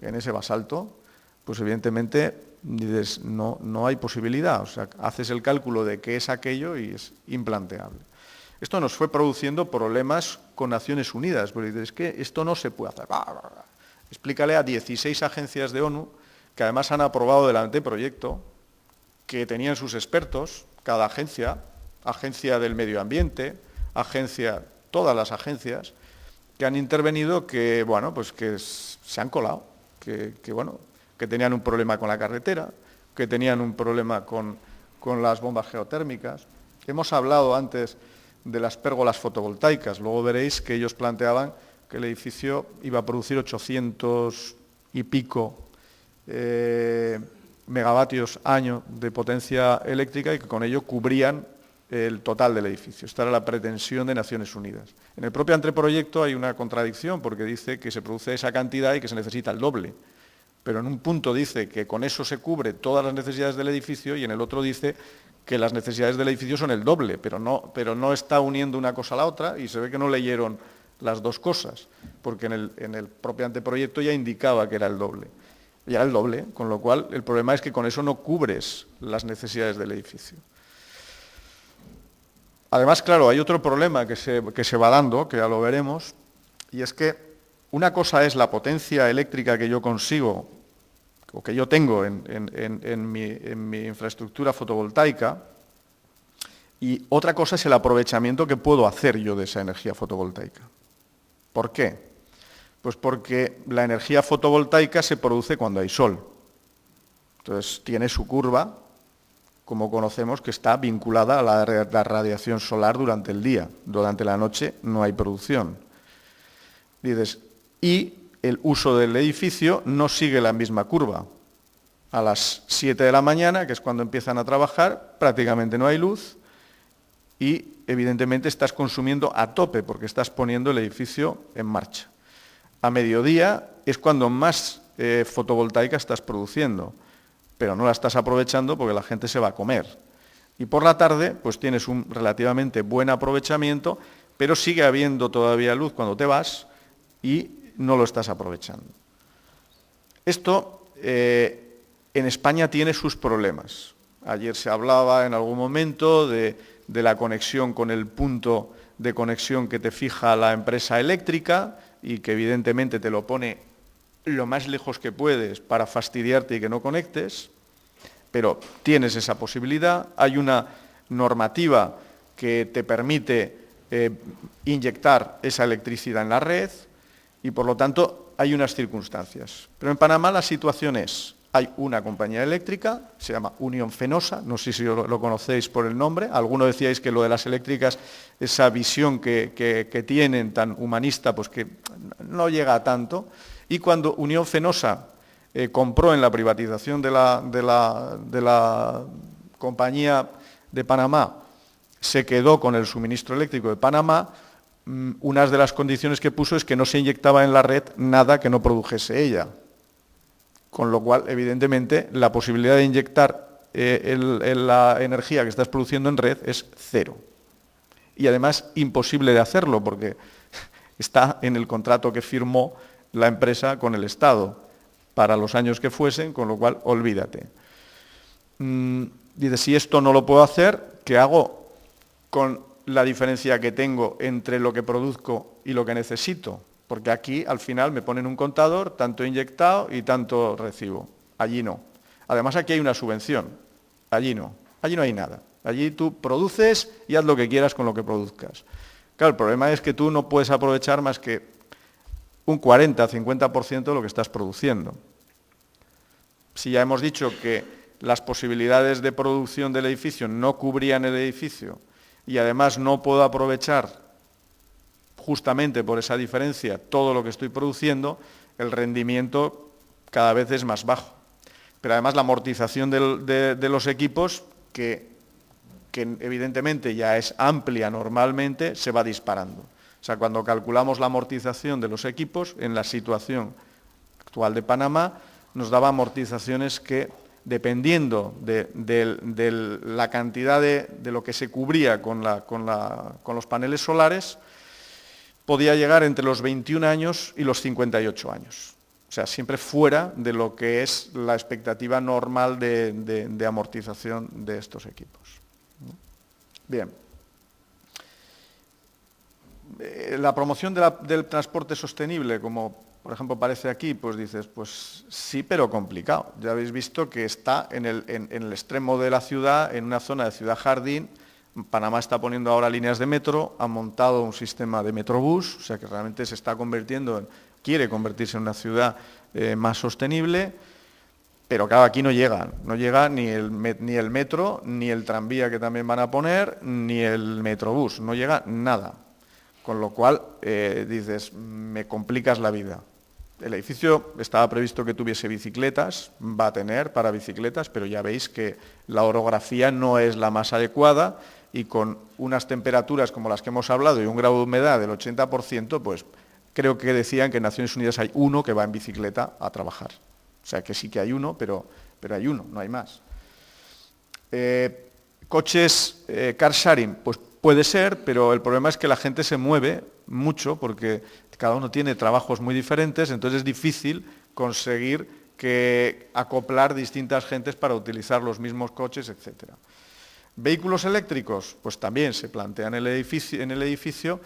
en ese basalto, pues evidentemente dices, no hay posibilidad. O sea, haces el cálculo de qué es aquello y es implanteable. Esto nos fue produciendo problemas con Naciones Unidas, porque dices, es que esto no se puede hacer. Explícale a 16 agencias de ONU que además han aprobado el anteproyecto, que tenían sus expertos, cada agencia, agencia del medio ambiente, todas las agencias, que han intervenido que, bueno, pues que se han colado, que tenían un problema con la carretera, que tenían un problema con las bombas geotérmicas. Hemos hablado antes de las pérgolas fotovoltaicas, luego veréis que ellos planteaban que el edificio iba a producir 800 y pico megavatios año de potencia eléctrica y que con ello cubrían el total del edificio. Esta era la pretensión de Naciones Unidas. En el propio anteproyecto hay una contradicción porque dice que se produce esa cantidad y que se necesita el doble. Pero en un punto dice que con eso se cubre todas las necesidades del edificio y en el otro dice que las necesidades del edificio son el doble, pero no está uniendo una cosa a la otra y se ve que no leyeron las dos cosas, porque en el propio anteproyecto ya indicaba que era el doble. Y era el doble, con lo cual el problema es que con eso no cubres las necesidades del edificio. Además, claro, hay otro problema que se va dando, que ya lo veremos, y es que una cosa es la potencia eléctrica que yo consigo, o que yo tengo en mi infraestructura fotovoltaica, y otra cosa es el aprovechamiento que puedo hacer yo de esa energía fotovoltaica. ¿Por qué? Pues porque la energía fotovoltaica se produce cuando hay sol. Entonces tiene su curva, como conocemos, que está vinculada a la radiación solar durante el día. Durante la noche no hay producción. Dices, y el uso del edificio no sigue la misma curva. A las 7 de la mañana, que es cuando empiezan a trabajar, prácticamente no hay luz y evidentemente estás consumiendo a tope porque estás poniendo el edificio en marcha. A mediodía es cuando más fotovoltaica estás produciendo, pero no la estás aprovechando porque la gente se va a comer. Y por la tarde, pues tienes un relativamente buen aprovechamiento, pero sigue habiendo todavía luz cuando te vas y no lo estás aprovechando. Esto en España tiene sus problemas. Ayer se hablaba en algún momento de la conexión con el punto de conexión que te fija la empresa eléctrica y que evidentemente te lo pone lo más lejos que puedes para fastidiarte y que no conectes, pero tienes esa posibilidad. Hay una normativa que te permite inyectar esa electricidad en la red y por lo tanto hay unas circunstancias. Pero en Panamá la situación es, hay una compañía eléctrica, se llama Unión Fenosa, no sé si lo conocéis por el nombre, algunos decíais que lo de las eléctricas, esa visión que tienen tan humanista, pues que no llega a tanto, y cuando Unión Fenosa compró en la privatización de la compañía de Panamá, se quedó con el suministro eléctrico de Panamá, una de las condiciones que puso es que no se inyectaba en la red nada que no produjese ella. Con lo cual, evidentemente, la posibilidad de inyectar la energía que estás produciendo en red es cero. Y además, imposible de hacerlo, porque está en el contrato que firmó la empresa con el Estado para los años que fuesen, con lo cual, olvídate. Dice, si esto no lo puedo hacer, ¿qué hago con la diferencia que tengo entre lo que produzco y lo que necesito? Porque aquí, al final, me ponen un contador, tanto inyectado y tanto recibo. Allí no. Además, aquí hay una subvención. Allí no. Allí no hay nada. Allí tú produces y haz lo que quieras con lo que produzcas. Claro, el problema es que tú no puedes aprovechar más que un 40-50% de lo que estás produciendo. Si ya hemos dicho que las posibilidades de producción del edificio no cubrían el edificio y además no puedo aprovechar justamente por esa diferencia todo lo que estoy produciendo, el rendimiento cada vez es más bajo. Pero además la amortización de los equipos, que evidentemente ya es amplia normalmente, se va disparando. O sea, cuando calculamos la amortización de los equipos, en la situación actual de Panamá, nos daba amortizaciones que, dependiendo de la cantidad de lo que se cubría con los paneles solares, podía llegar entre los 21 años y los 58 años. O sea, siempre fuera de lo que es la expectativa normal de amortización de estos equipos. Bien. La promoción del transporte sostenible, como por ejemplo parece aquí, pues dices, pues sí, pero complicado. Ya habéis visto que está en el extremo de la ciudad, en una zona de ciudad jardín. Panamá está poniendo ahora líneas de metro, ha montado un sistema de metrobús, o sea que realmente se está convirtiendo quiere convertirse en una ciudad más sostenible, pero claro, aquí no llega ni el metro, ni el tranvía que también van a poner, ni el metrobús, no llega nada. Con lo cual, dices, me complicas la vida. El edificio estaba previsto que tuviese bicicletas, va a tener para bicicletas, pero ya veis que la orografía no es la más adecuada y con unas temperaturas como las que hemos hablado y un grado de humedad del 80%, pues creo que decían que en Naciones Unidas hay uno que va en bicicleta a trabajar. O sea que sí que hay uno, pero hay uno, no hay más. Coches car sharing, pues puede ser, pero el problema es que la gente se mueve mucho porque cada uno tiene trabajos muy diferentes, entonces es difícil conseguir acoplar distintas gentes para utilizar los mismos coches, etc. Vehículos eléctricos, pues también se plantean en el edificio,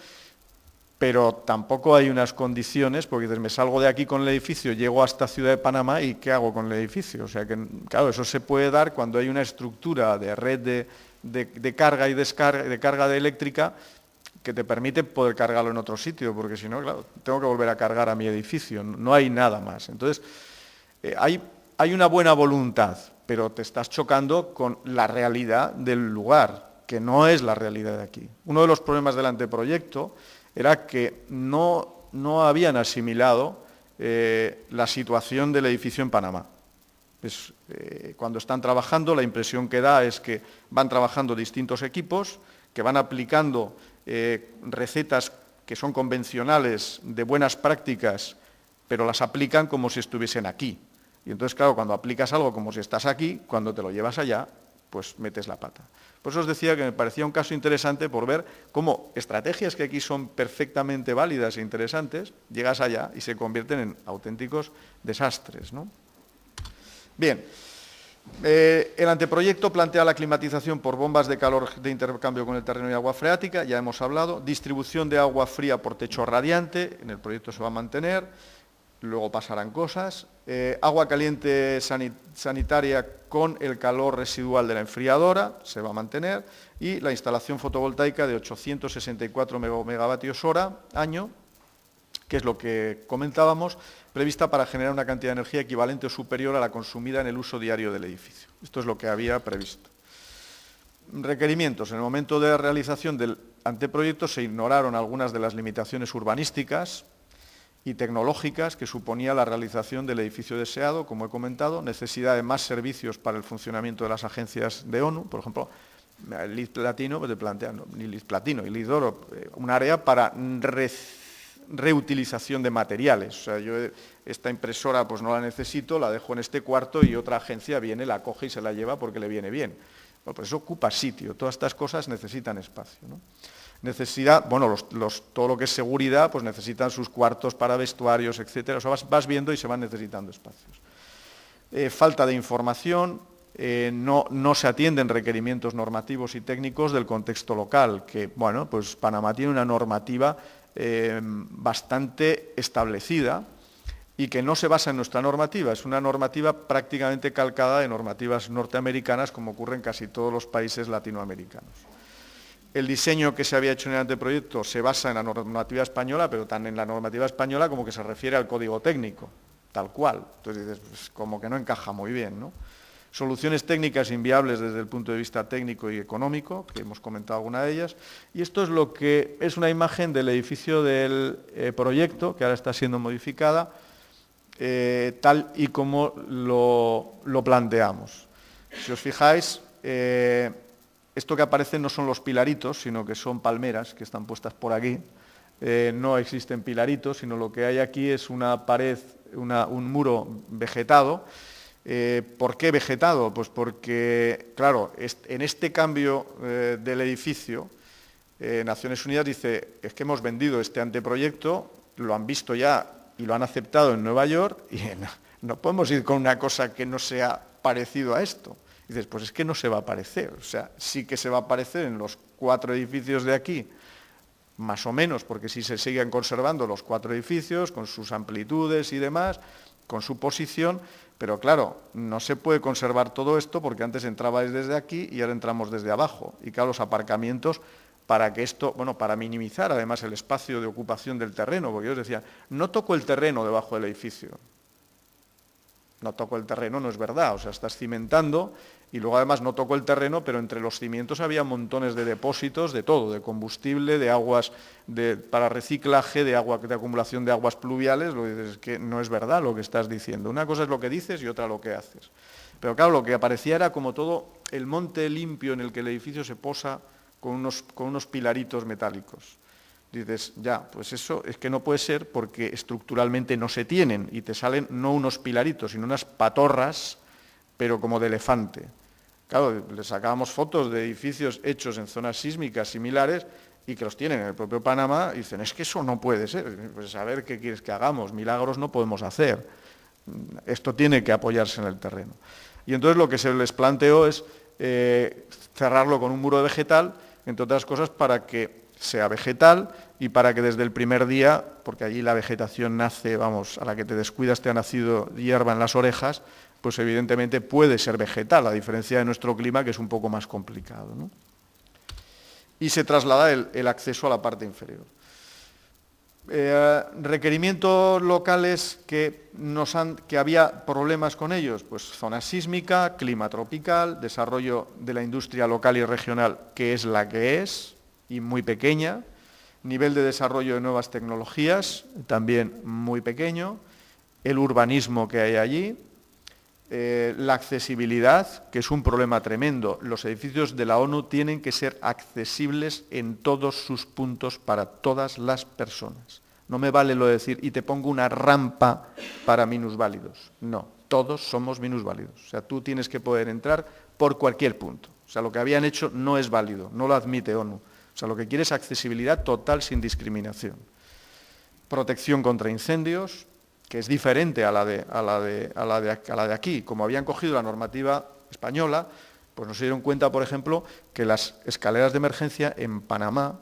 pero tampoco hay unas condiciones, porque dices, me salgo de aquí con el edificio, llego hasta Ciudad de Panamá y ¿qué hago con el edificio? O sea que, claro, eso se puede dar cuando hay una estructura de red de carga y descarga, de carga de eléctrica, que te permite poder cargarlo en otro sitio, porque si no, claro, tengo que volver a cargar a mi edificio, no hay nada más. Entonces, hay una buena voluntad, pero te estás chocando con la realidad del lugar, que no es la realidad de aquí. Uno de los problemas del anteproyecto era que no habían asimilado la situación del edificio en Panamá. Cuando están trabajando, la impresión que da es que van trabajando distintos equipos, que van aplicando recetas que son convencionales, de buenas prácticas, pero las aplican como si estuviesen aquí. Y entonces, claro, cuando aplicas algo como si estás aquí, cuando te lo llevas allá, pues metes la pata. Por eso os decía que me parecía un caso interesante por ver cómo estrategias que aquí son perfectamente válidas e interesantes, llegas allá y se convierten en auténticos desastres, ¿no? Bien, el anteproyecto plantea la climatización por bombas de calor de intercambio con el terreno y agua freática, ya hemos hablado, distribución de agua fría por techo radiante, en el proyecto se va a mantener, luego pasarán cosas, agua caliente sanitaria con el calor residual de la enfriadora, se va a mantener, y la instalación fotovoltaica de 864 megavatios hora año, que es lo que comentábamos, prevista para generar una cantidad de energía equivalente o superior a la consumida en el uso diario del edificio. Esto es lo que había previsto. Requerimientos. En el momento de realización del anteproyecto se ignoraron algunas de las limitaciones urbanísticas y tecnológicas que suponía la realización del edificio deseado, como he comentado, necesidad de más servicios para el funcionamiento de las agencias de ONU, por ejemplo, el LID Platino, pues te plantean, ni LID Platino y LID Oro, un área para reutilización de materiales. O sea, yo esta impresora pues no la necesito, la dejo en este cuarto y otra agencia viene, la coge y se la lleva porque le viene bien. Bueno, pues eso ocupa sitio, todas estas cosas necesitan espacio, ¿no? Necesidad, bueno, todo lo que es seguridad, pues necesitan sus cuartos para vestuarios, etcétera. O sea, vas viendo y se van necesitando espacios. Falta de información, no se atienden requerimientos normativos y técnicos del contexto local, que, bueno, pues Panamá tiene una normativa bastante establecida y que no se basa en nuestra normativa, es una normativa prácticamente calcada de normativas norteamericanas, como ocurre en casi todos los países latinoamericanos. El diseño que se había hecho en el anteproyecto se basa en la normativa española, pero tan en la normativa española como que se refiere al código técnico, tal cual. Entonces dices, pues como que no encaja muy bien, ¿no? Soluciones técnicas inviables desde el punto de vista técnico y económico, que hemos comentado alguna de ellas, y esto es lo que es una imagen del edificio del proyecto, que ahora está siendo modificada, tal y como lo planteamos. Si os fijáis, esto que aparece no son los pilaritos, sino que son palmeras que están puestas por aquí. No existen pilaritos, sino lo que hay aquí es una pared, un muro vegetado. ¿Por qué vegetado? Pues porque, claro, en este cambio del edificio, Naciones Unidas dice, es que hemos vendido este anteproyecto, lo han visto ya y lo han aceptado en Nueva York, y no podemos ir con una cosa que no sea parecido a esto. Y dices, pues es que no se va a parecer, o sea, sí que se va a parecer en los 4 edificios de aquí, más o menos, porque si se siguen conservando los 4 edificios, con sus amplitudes y demás, con su posición, pero claro, no se puede conservar todo esto porque antes entrabais desde aquí y ahora entramos desde abajo. Y claro, los aparcamientos, para que esto, bueno, para minimizar además el espacio de ocupación del terreno, porque yo os decía, no toco el terreno debajo del edificio. No toco el terreno, no es verdad, o sea, estás cimentando y luego además no toco el terreno, pero entre los cimientos había montones de depósitos de todo, de combustible, de aguas para reciclaje, de acumulación de aguas pluviales. Lo que dices es que no es verdad lo que estás diciendo. Una cosa es lo que dices y otra lo que haces. Pero claro, lo que aparecía era como todo el monte limpio en el que el edificio se posa con unos pilaritos metálicos. Dices, ya, pues eso es que no puede ser porque estructuralmente no se tienen y te salen no unos pilaritos, sino unas patorras, pero como de elefante. Claro, le sacábamos fotos de edificios hechos en zonas sísmicas similares y que los tienen en el propio Panamá y dicen, es que eso no puede ser. Pues a ver qué quieres que hagamos, milagros no podemos hacer. Esto tiene que apoyarse en el terreno. Y entonces lo que se les planteó es cerrarlo con un muro de vegetal, entre otras cosas para que sea vegetal y para que desde el primer día, porque allí la vegetación nace, vamos, a la que te descuidas te ha nacido hierba en las orejas, pues evidentemente puede ser vegetal, a diferencia de nuestro clima que es un poco más complicado, ¿no? Y se traslada el acceso a la parte inferior. Requerimientos locales que había problemas con ellos, pues zona sísmica, clima tropical, desarrollo de la industria local y regional, que es la que es, y muy pequeña, nivel de desarrollo de nuevas tecnologías, también muy pequeño, el urbanismo que hay allí, la accesibilidad, que es un problema tremendo. Los edificios de la ONU tienen que ser accesibles en todos sus puntos para todas las personas. No me vale lo de decir, y te pongo una rampa para minusválidos. No, todos somos minusválidos. O sea, tú tienes que poder entrar por cualquier punto. O sea, lo que habían hecho no es válido, no lo admite ONU. O sea, lo que quiere es accesibilidad total sin discriminación. Protección contra incendios, que es diferente a la de aquí. Como habían cogido la normativa española, pues no se dieron cuenta, por ejemplo, que las escaleras de emergencia en Panamá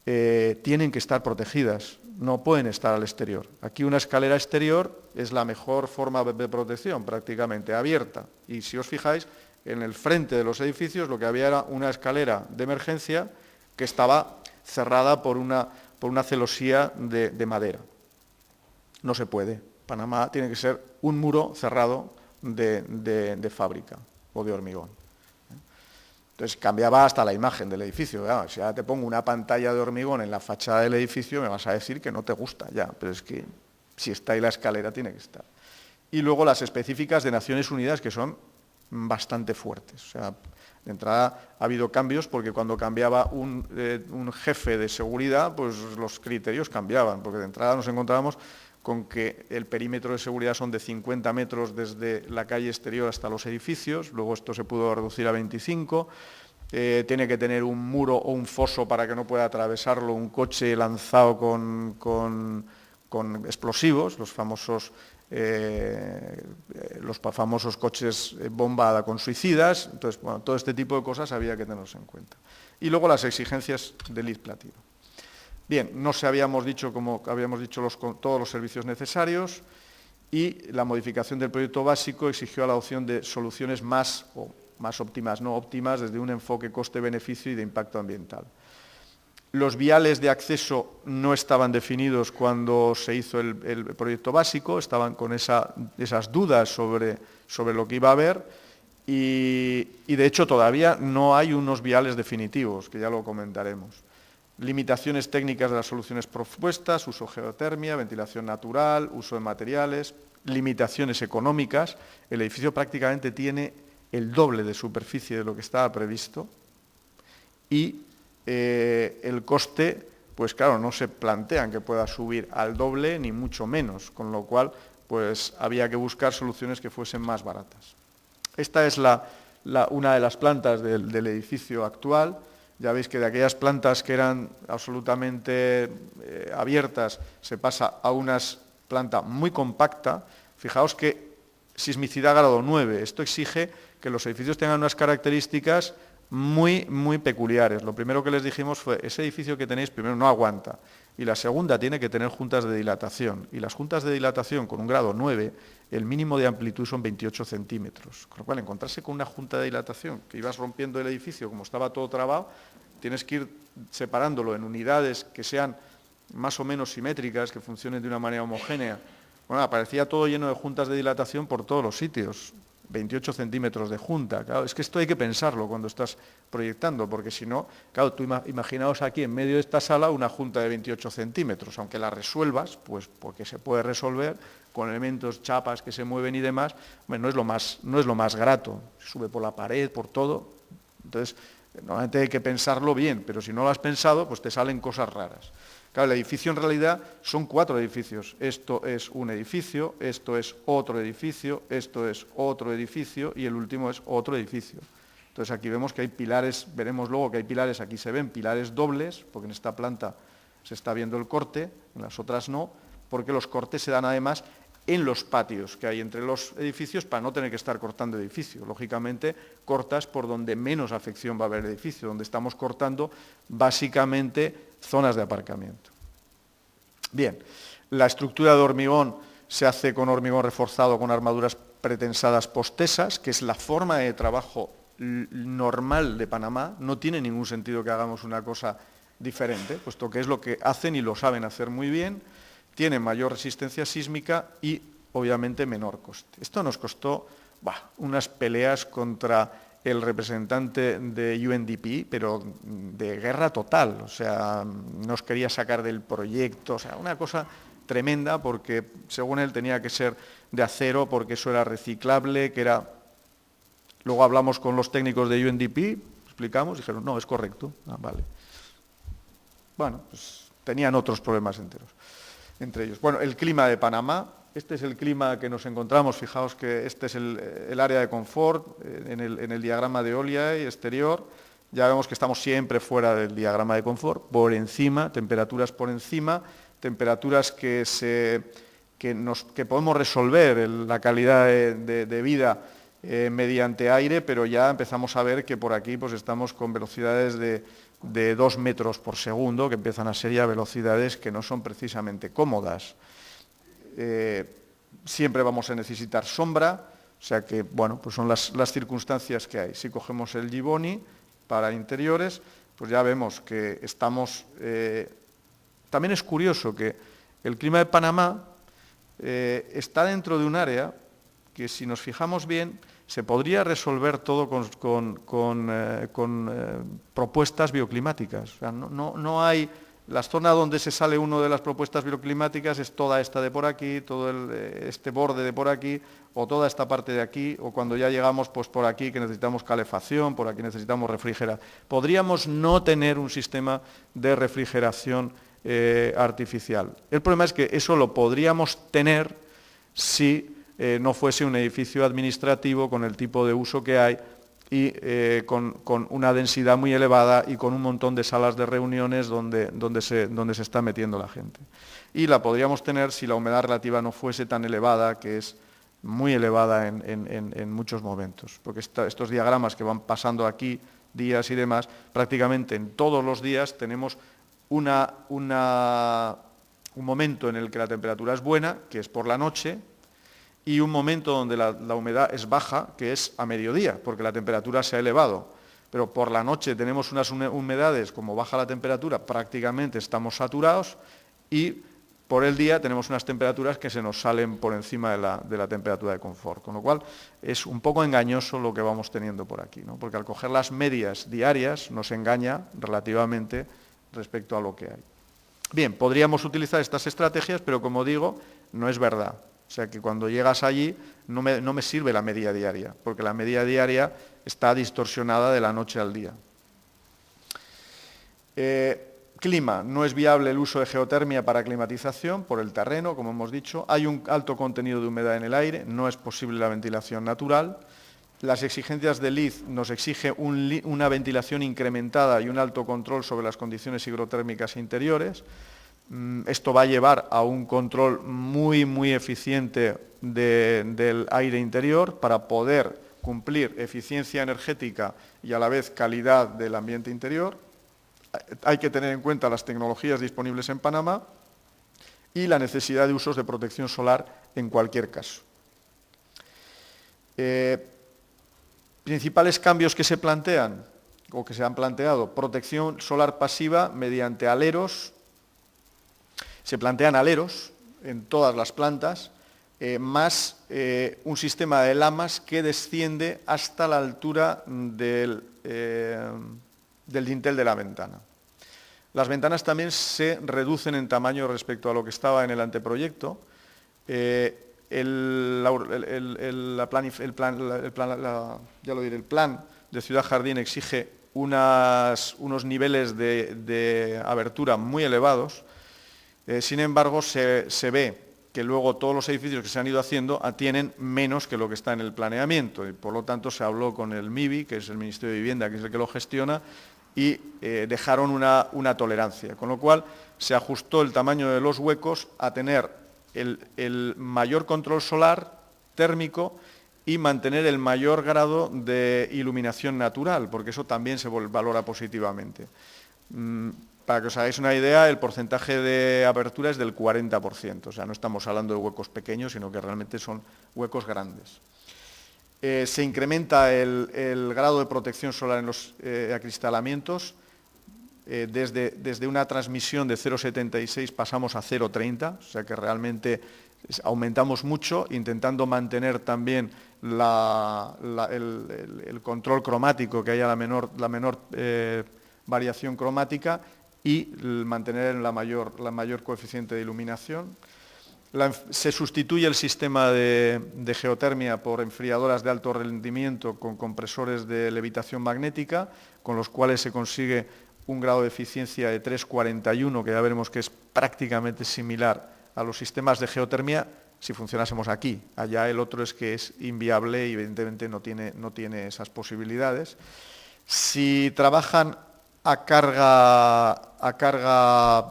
tienen que estar protegidas, no pueden estar al exterior. Aquí una escalera exterior es la mejor forma de protección, prácticamente abierta. Y si os fijáis, en el frente de los edificios lo que había era una escalera de emergencia que estaba cerrada por una celosía de madera. No se puede. Panamá tiene que ser un muro cerrado de fábrica o de hormigón. Entonces cambiaba hasta la imagen del edificio. Si ahora te pongo una pantalla de hormigón en la fachada del edificio, me vas a decir que no te gusta ya, pero es que Si está ahí la escalera, tiene que estar. Y luego las específicas de Naciones Unidas, que son bastante fuertes. O sea, de entrada ha habido cambios porque cuando cambiaba un jefe de seguridad, pues los criterios cambiaban, porque de entrada nos encontrábamos con que el perímetro de seguridad son de 50 metros desde la calle exterior hasta los edificios, luego esto se pudo reducir a 25, tiene que tener un muro o un foso para que no pueda atravesarlo un coche lanzado con explosivos, los famosos coches bomba con suicidas. Entonces, bueno, todo este tipo de cosas había que tenerlos en cuenta. Y luego las exigencias del LEED Platino. Bien, no se habíamos dicho, como habíamos dicho, todos los servicios necesarios, y la modificación del proyecto básico exigió la adopción de soluciones más óptimas, no óptimas, desde un enfoque coste-beneficio y de impacto ambiental. Los viales de acceso no estaban definidos cuando se hizo el proyecto básico, estaban con esas dudas sobre lo que iba a haber, y de hecho todavía no hay unos viales definitivos, que ya lo comentaremos. Limitaciones técnicas de las soluciones propuestas, uso geotermia, ventilación natural, uso de materiales, limitaciones económicas. El edificio prácticamente tiene el doble de superficie de lo que estaba previsto y el coste, pues claro, no se plantean que pueda subir al doble ni mucho menos, con lo cual pues había que buscar soluciones que fuesen más baratas. Esta es una de las plantas del edificio actual. Ya veis que de aquellas plantas que eran absolutamente abiertas se pasa a una planta muy compacta. Fijaos que sismicidad grado 9, esto exige que los edificios tengan unas características muy, muy peculiares. Lo primero que les dijimos fue, ese edificio que tenéis primero no aguanta, y la segunda tiene que tener juntas de dilatación, y las juntas de dilatación con un grado 9, el mínimo de amplitud son 28 centímetros, con lo cual encontrarse con una junta de dilatación que ibas rompiendo el edificio como estaba todo trabado, tienes que ir separándolo en unidades que sean más o menos simétricas, que funcionen de una manera homogénea. Bueno, aparecía todo lleno de juntas de dilatación por todos los sitios, 28 centímetros de junta. Claro, es que esto hay que pensarlo cuando estás proyectando, porque si no, claro, tú imaginaos aquí en medio de esta sala una junta de 28 centímetros, aunque la resuelvas, pues porque se puede resolver con elementos, chapas que se mueven y demás, bueno, no es lo más grato, sube por la pared, por todo. Entonces, normalmente hay que pensarlo bien, pero si no lo has pensado, pues te salen cosas raras. Claro, el edificio en realidad son 4 edificios. Esto es un edificio, esto es otro edificio, esto es otro edificio y el último es otro edificio. Entonces aquí vemos que hay pilares, veremos luego que hay pilares, aquí se ven pilares dobles, porque en esta planta se está viendo el corte, en las otras no, porque los cortes se dan además en los patios que hay entre los edificios para no tener que estar cortando edificio. Lógicamente, cortas por donde menos afección va a haber el edificio, donde estamos cortando básicamente zonas de aparcamiento. Bien, la estructura de hormigón se hace con hormigón reforzado con armaduras pretensadas postesas, que es la forma de trabajo normal de Panamá. No tiene ningún sentido que hagamos una cosa diferente, puesto que es lo que hacen y lo saben hacer muy bien. Tiene mayor resistencia sísmica y, obviamente, menor coste. Esto nos costó unas peleas contra el representante de UNDP, pero de guerra total. O sea, nos quería sacar del proyecto. O sea, una cosa tremenda porque, según él, tenía que ser de acero porque eso era reciclable, que era... Luego hablamos con los técnicos de UNDP, explicamos, dijeron, no, es correcto. Vale. Bueno, pues tenían otros problemas entre ellos. Bueno, el clima de Panamá, este es el clima que nos encontramos, fijaos que este es el área de confort en el diagrama de Olliay exterior, ya vemos que estamos siempre fuera del diagrama de confort, por encima, temperaturas por encima, temperaturas que podemos resolver la calidad de vida mediante aire, pero ya empezamos a ver que por aquí pues estamos con velocidades de 2 metros por segundo, que empiezan a ser ya velocidades que no son precisamente cómodas. Siempre vamos a necesitar sombra, o sea que, bueno, pues son las circunstancias que hay. Si cogemos el Giboni para interiores, pues ya vemos que estamos... También es curioso que el clima de Panamá está dentro de un área que, si nos fijamos bien, se podría resolver todo con propuestas bioclimáticas. O sea, no hay La zona donde se sale uno de las propuestas bioclimáticas es toda esta de por aquí, todo este borde de por aquí, o toda esta parte de aquí, o cuando ya llegamos pues por aquí que necesitamos calefacción, por aquí necesitamos refrigeración. Podríamos no tener un sistema de refrigeración artificial. El problema es que eso lo podríamos tener si no fuese un edificio administrativo con el tipo de uso que hay y con una densidad muy elevada y con un montón de salas de reuniones donde se está metiendo la gente. Y la podríamos tener si la humedad relativa no fuese tan elevada, que es muy elevada en muchos momentos, porque estos diagramas que van pasando aquí, días y demás, prácticamente en todos los días tenemos un momento en el que la temperatura es buena, que es por la noche, y un momento donde la humedad es baja, que es a mediodía, porque la temperatura se ha elevado. Pero por la noche tenemos unas humedades, como baja la temperatura, prácticamente estamos saturados, y por el día tenemos unas temperaturas que se nos salen por encima de la temperatura de confort. Con lo cual es un poco engañoso lo que vamos teniendo por aquí, ¿no? Porque al coger las medias diarias nos engaña relativamente respecto a lo que hay. Bien, podríamos utilizar estas estrategias, pero como digo, no es verdad. O sea que cuando llegas allí no me sirve la media diaria, porque la media diaria está distorsionada de la noche al día. Clima. No es viable el uso de geotermia para climatización por el terreno, como hemos dicho. Hay un alto contenido de humedad en el aire, no es posible la ventilación natural. Las exigencias del LEED nos exige una ventilación incrementada y un alto control sobre las condiciones higrotérmicas interiores. Esto va a llevar a un control muy eficiente del aire interior para poder cumplir eficiencia energética y a la vez calidad del ambiente interior. Hay que tener en cuenta las tecnologías disponibles en Panamá y la necesidad de usos de protección solar en cualquier caso. Principales cambios que se plantean o que se han planteado: protección solar pasiva mediante aleros. Se plantean aleros en todas las plantas, más un sistema de lamas que desciende hasta la altura del dintel de la ventana. Las ventanas también se reducen en tamaño respecto a lo que estaba en el anteproyecto. El plan de Ciudad Jardín exige unos niveles de abertura muy elevados. Sin embargo, se ve que luego todos los edificios que se han ido haciendo tienen menos que lo que está en el planeamiento, y por lo tanto se habló con el MIBI, que es el Ministerio de Vivienda, que es el que lo gestiona, y dejaron una tolerancia, con lo cual se ajustó el tamaño de los huecos a tener el mayor control solar térmico y mantener el mayor grado de iluminación natural, porque eso también se valora positivamente. Para que os hagáis una idea, el porcentaje de apertura es del 40%, o sea, no estamos hablando de huecos pequeños, sino que realmente son huecos grandes. Se incrementa el grado de protección solar en los acristalamientos. Desde una transmisión de 0,76 pasamos a 0,30, o sea que realmente aumentamos mucho, intentando mantener también el control cromático, que haya la menor variación cromática, y mantener la mayor coeficiente de iluminación. Se sustituye el sistema de geotermia por enfriadoras de alto rendimiento con compresores de levitación magnética, con los cuales se consigue un grado de eficiencia de 3,41, que ya veremos que es prácticamente similar a los sistemas de geotermia si funcionásemos aquí. Allá el otro es que es inviable y evidentemente no tiene esas posibilidades. Si trabajan a carga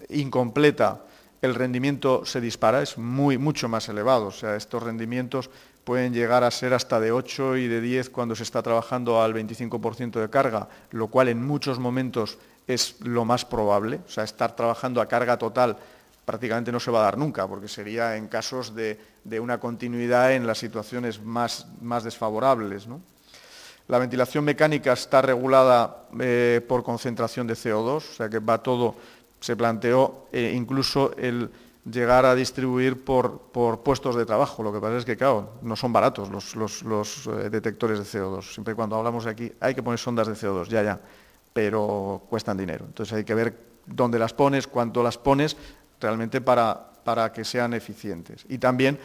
incompleta, el rendimiento se dispara, es mucho más elevado. O sea, estos rendimientos pueden llegar a ser hasta de 8 y de 10 cuando se está trabajando al 25% de carga, lo cual en muchos momentos es lo más probable. O sea, estar trabajando a carga total prácticamente no se va a dar nunca, porque sería en casos de una continuidad en las situaciones más desfavorables, ¿no? La ventilación mecánica está regulada por concentración de CO2, o sea que va todo, se planteó incluso el llegar a distribuir por puestos de trabajo. Lo que pasa es que, claro, no son baratos los detectores de CO2. Siempre cuando hablamos de aquí, hay que poner sondas de CO2, ya, pero cuestan dinero. Entonces hay que ver dónde las pones, cuánto las pones, realmente para que sean eficientes. Y también,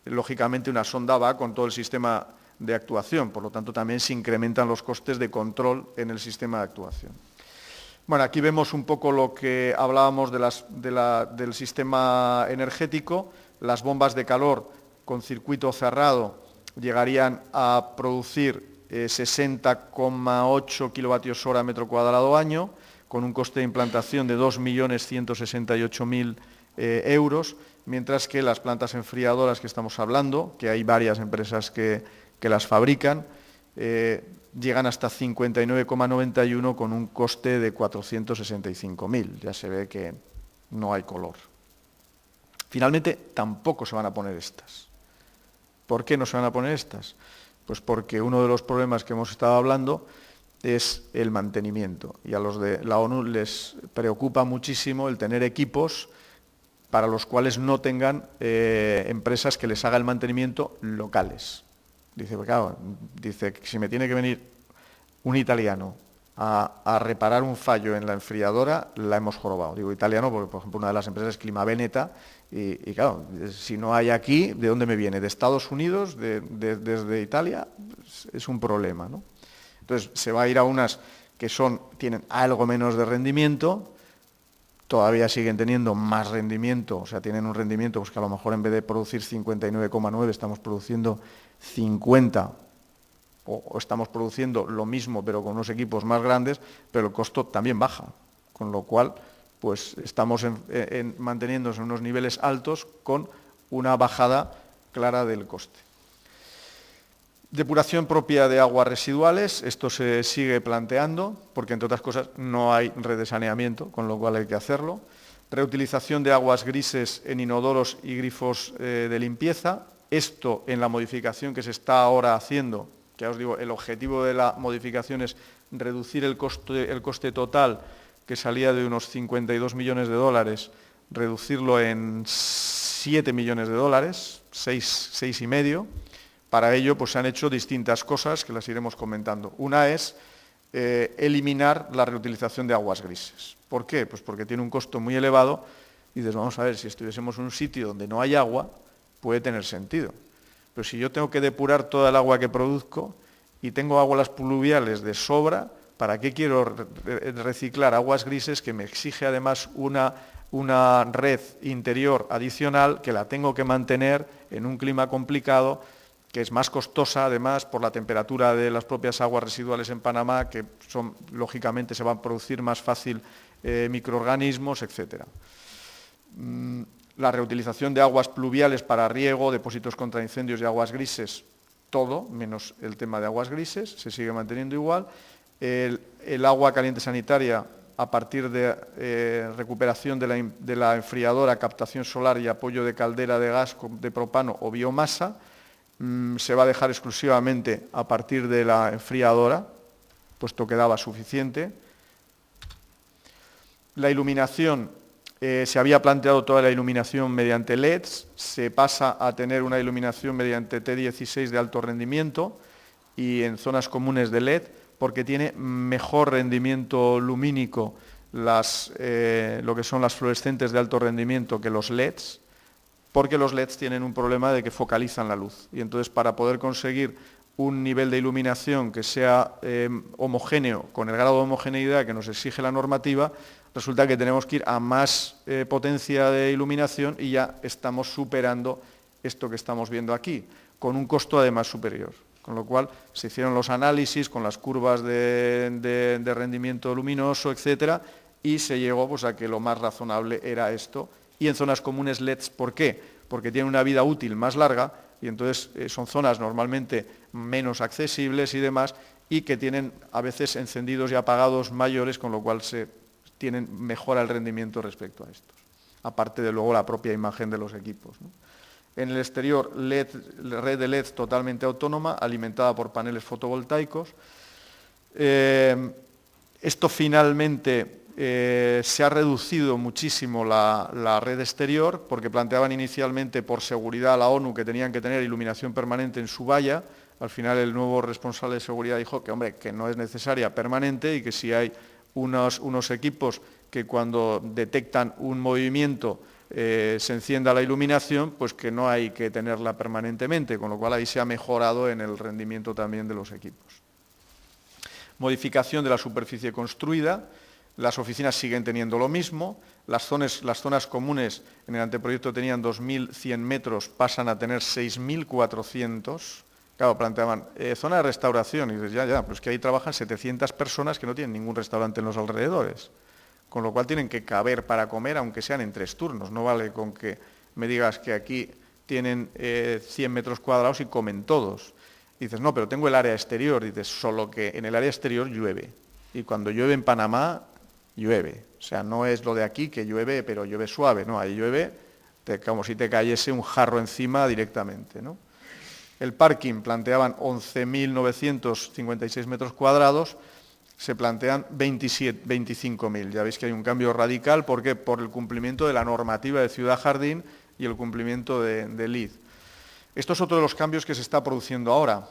lógicamente, una sonda va con todo el sistema de actuación, por lo tanto también se incrementan los costes de control en el sistema de actuación. Bueno, aquí vemos un poco lo que hablábamos del sistema energético. Las bombas de calor con circuito cerrado llegarían a producir 60,8 kilovatios hora metro cuadrado año, con un coste de implantación de 2.168.000 euros, mientras que las plantas enfriadoras que estamos hablando, que hay varias empresas que las fabrican, llegan hasta 59,91 con un coste de 465.000. Ya se ve que no hay color. Finalmente, tampoco se van a poner estas. ¿Por qué no se van a poner estas? Pues porque uno de los problemas que hemos estado hablando es el mantenimiento. Y a los de la ONU les preocupa muchísimo el tener equipos para los cuales no tengan empresas que les haga el mantenimiento locales. Dice, pues claro, dice que si me tiene que venir un italiano a reparar un fallo en la enfriadora, la hemos jorobado. Digo italiano porque, por ejemplo, una de las empresas es Clima Veneta y claro, si no hay aquí, ¿de dónde me viene? ¿De Estados Unidos? ¿Desde Italia? Es un problema, ¿no? Entonces, se va a ir a unas que tienen algo menos de rendimiento, todavía siguen teniendo más rendimiento, o sea, tienen un rendimiento pues que a lo mejor en vez de producir 59,9 estamos produciendo 50 o estamos produciendo lo mismo pero con unos equipos más grandes, pero el costo también baja, con lo cual pues estamos manteniéndose en unos niveles altos con una bajada clara del coste. Depuración propia de aguas residuales, esto se sigue planteando, porque entre otras cosas no hay red de saneamiento, con lo cual hay que hacerlo. Reutilización de aguas grises en inodoros y grifos de limpieza, esto en la modificación que se está ahora haciendo, que ya os digo, el objetivo de la modificación es reducir el coste total, que salía de unos 52 millones de dólares, reducirlo en 7 millones de dólares, 6,5. Para ello pues, se han hecho distintas cosas que las iremos comentando. Una es eliminar la reutilización de aguas grises. ¿Por qué? Pues porque tiene un costo muy elevado y dices, vamos a ver, si estuviésemos en un sitio donde no hay agua, puede tener sentido. Pero si yo tengo que depurar toda el agua que produzco y tengo aguas pluviales de sobra, ¿para qué quiero reciclar aguas grises que me exige además una red interior adicional que la tengo que mantener en un clima complicado, que es más costosa además por la temperatura de las propias aguas residuales en Panamá, que lógicamente se van a producir más fácil microorganismos, etc. La reutilización de aguas pluviales para riego, depósitos contra incendios y aguas grises, todo, menos el tema de aguas grises, se sigue manteniendo igual. El agua caliente sanitaria a partir de recuperación de la enfriadora, captación solar y apoyo de caldera de gas, de propano o biomasa, se va a dejar exclusivamente a partir de la enfriadora, puesto que daba suficiente. La iluminación, se había planteado toda la iluminación mediante LEDs, se pasa a tener una iluminación mediante T16 de alto rendimiento y en zonas comunes de LED, porque tiene mejor rendimiento lumínico lo que son las fluorescentes de alto rendimiento que los LEDs, porque los LEDs tienen un problema de que focalizan la luz. Y entonces, para poder conseguir un nivel de iluminación que sea homogéneo, con el grado de homogeneidad que nos exige la normativa, resulta que tenemos que ir a más potencia de iluminación y ya estamos superando esto que estamos viendo aquí, con un costo además superior. Con lo cual, se hicieron los análisis con las curvas de rendimiento luminoso, etcétera, y se llegó pues, a que lo más razonable era esto. Y en zonas comunes LEDs, ¿por qué? Porque tienen una vida útil más larga y entonces son zonas normalmente menos accesibles y demás y que tienen a veces encendidos y apagados mayores, con lo cual mejora el rendimiento respecto a estos. Aparte de luego la propia imagen de los equipos, ¿no? En el exterior, red de LEDs totalmente autónoma, alimentada por paneles fotovoltaicos. Esto finalmente se ha reducido muchísimo la red exterior, porque planteaban inicialmente por seguridad a la ONU que tenían que tener iluminación permanente en su valla. Al final el nuevo responsable de seguridad dijo que, hombre, que no es necesaria permanente y que si hay unos equipos que cuando detectan un movimiento se encienda la iluminación, pues que no hay que tenerla permanentemente, con lo cual ahí se ha mejorado en el rendimiento también de los equipos. Modificación de la superficie construida, las oficinas siguen teniendo lo mismo, las zonas comunes en el anteproyecto tenían 2.100 metros, pasan a tener 6.400. Claro, planteaban, zona de restauración, y dices, ya, pues que ahí trabajan 700 personas que no tienen ningún restaurante en los alrededores, con lo cual tienen que caber para comer, aunque sean en 3 turnos, no vale con que me digas que aquí tienen 100 metros cuadrados y comen todos. Y dices, no, pero tengo el área exterior, dices, solo que en el área exterior llueve, y cuando llueve en Panamá, llueve, o sea, no es lo de aquí que llueve, pero llueve suave, no, ahí llueve como si te cayese un jarro encima directamente, ¿no? El parking planteaban 11.956 metros cuadrados, se plantean 25.000. Ya veis que hay un cambio radical, ¿por qué? Por el cumplimiento de la normativa de Ciudad Jardín y el cumplimiento de LID. Esto es otro de los cambios que se está produciendo ahora.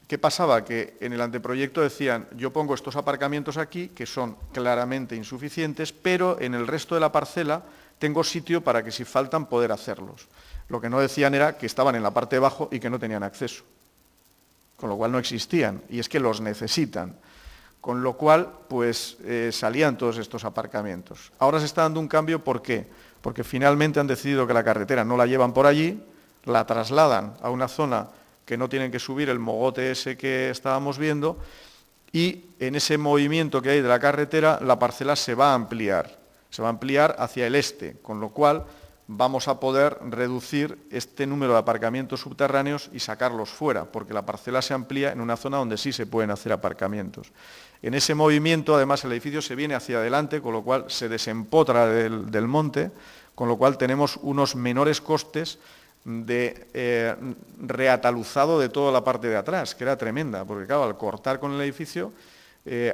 ¿Qué pasaba? Que en el anteproyecto decían, yo pongo estos aparcamientos aquí, que son claramente insuficientes, pero en el resto de la parcela tengo sitio para que si faltan poder hacerlos. Lo que no decían era que estaban en la parte de abajo y que no tenían acceso, con lo cual no existían, y es que los necesitan. Con lo cual, pues salían todos estos aparcamientos. Ahora se está dando un cambio, ¿por qué? Porque finalmente han decidido que la carretera no la llevan por allí, la trasladan a una zona que no tienen que subir el mogote ese que estábamos viendo, y en ese movimiento que hay de la carretera, la parcela se va a ampliar hacia el este, con lo cual vamos a poder reducir este número de aparcamientos subterráneos y sacarlos fuera, porque la parcela se amplía en una zona donde sí se pueden hacer aparcamientos. En ese movimiento, además, el edificio se viene hacia adelante, con lo cual se desempotra del monte, con lo cual tenemos unos menores costes de reataluzado de toda la parte de atrás, que era tremenda, porque claro, al cortar con el edificio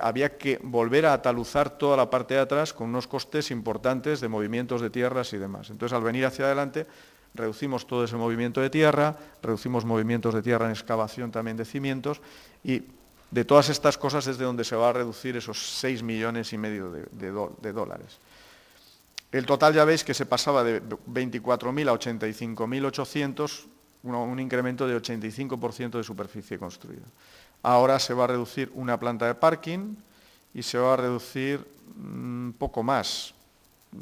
había que volver a ataluzar toda la parte de atrás con unos costes importantes de movimientos de tierras y demás. Entonces, al venir hacia adelante, reducimos todo ese movimiento de tierra, reducimos movimientos de tierra en excavación también de cimientos, y de todas estas cosas es de donde se va a reducir esos 6,5 millones de dólares. El total ya veis que se pasaba de 24.000 a 85.800, un incremento de 85% de superficie construida. Ahora se va a reducir una planta de parking y se va a reducir un poco más.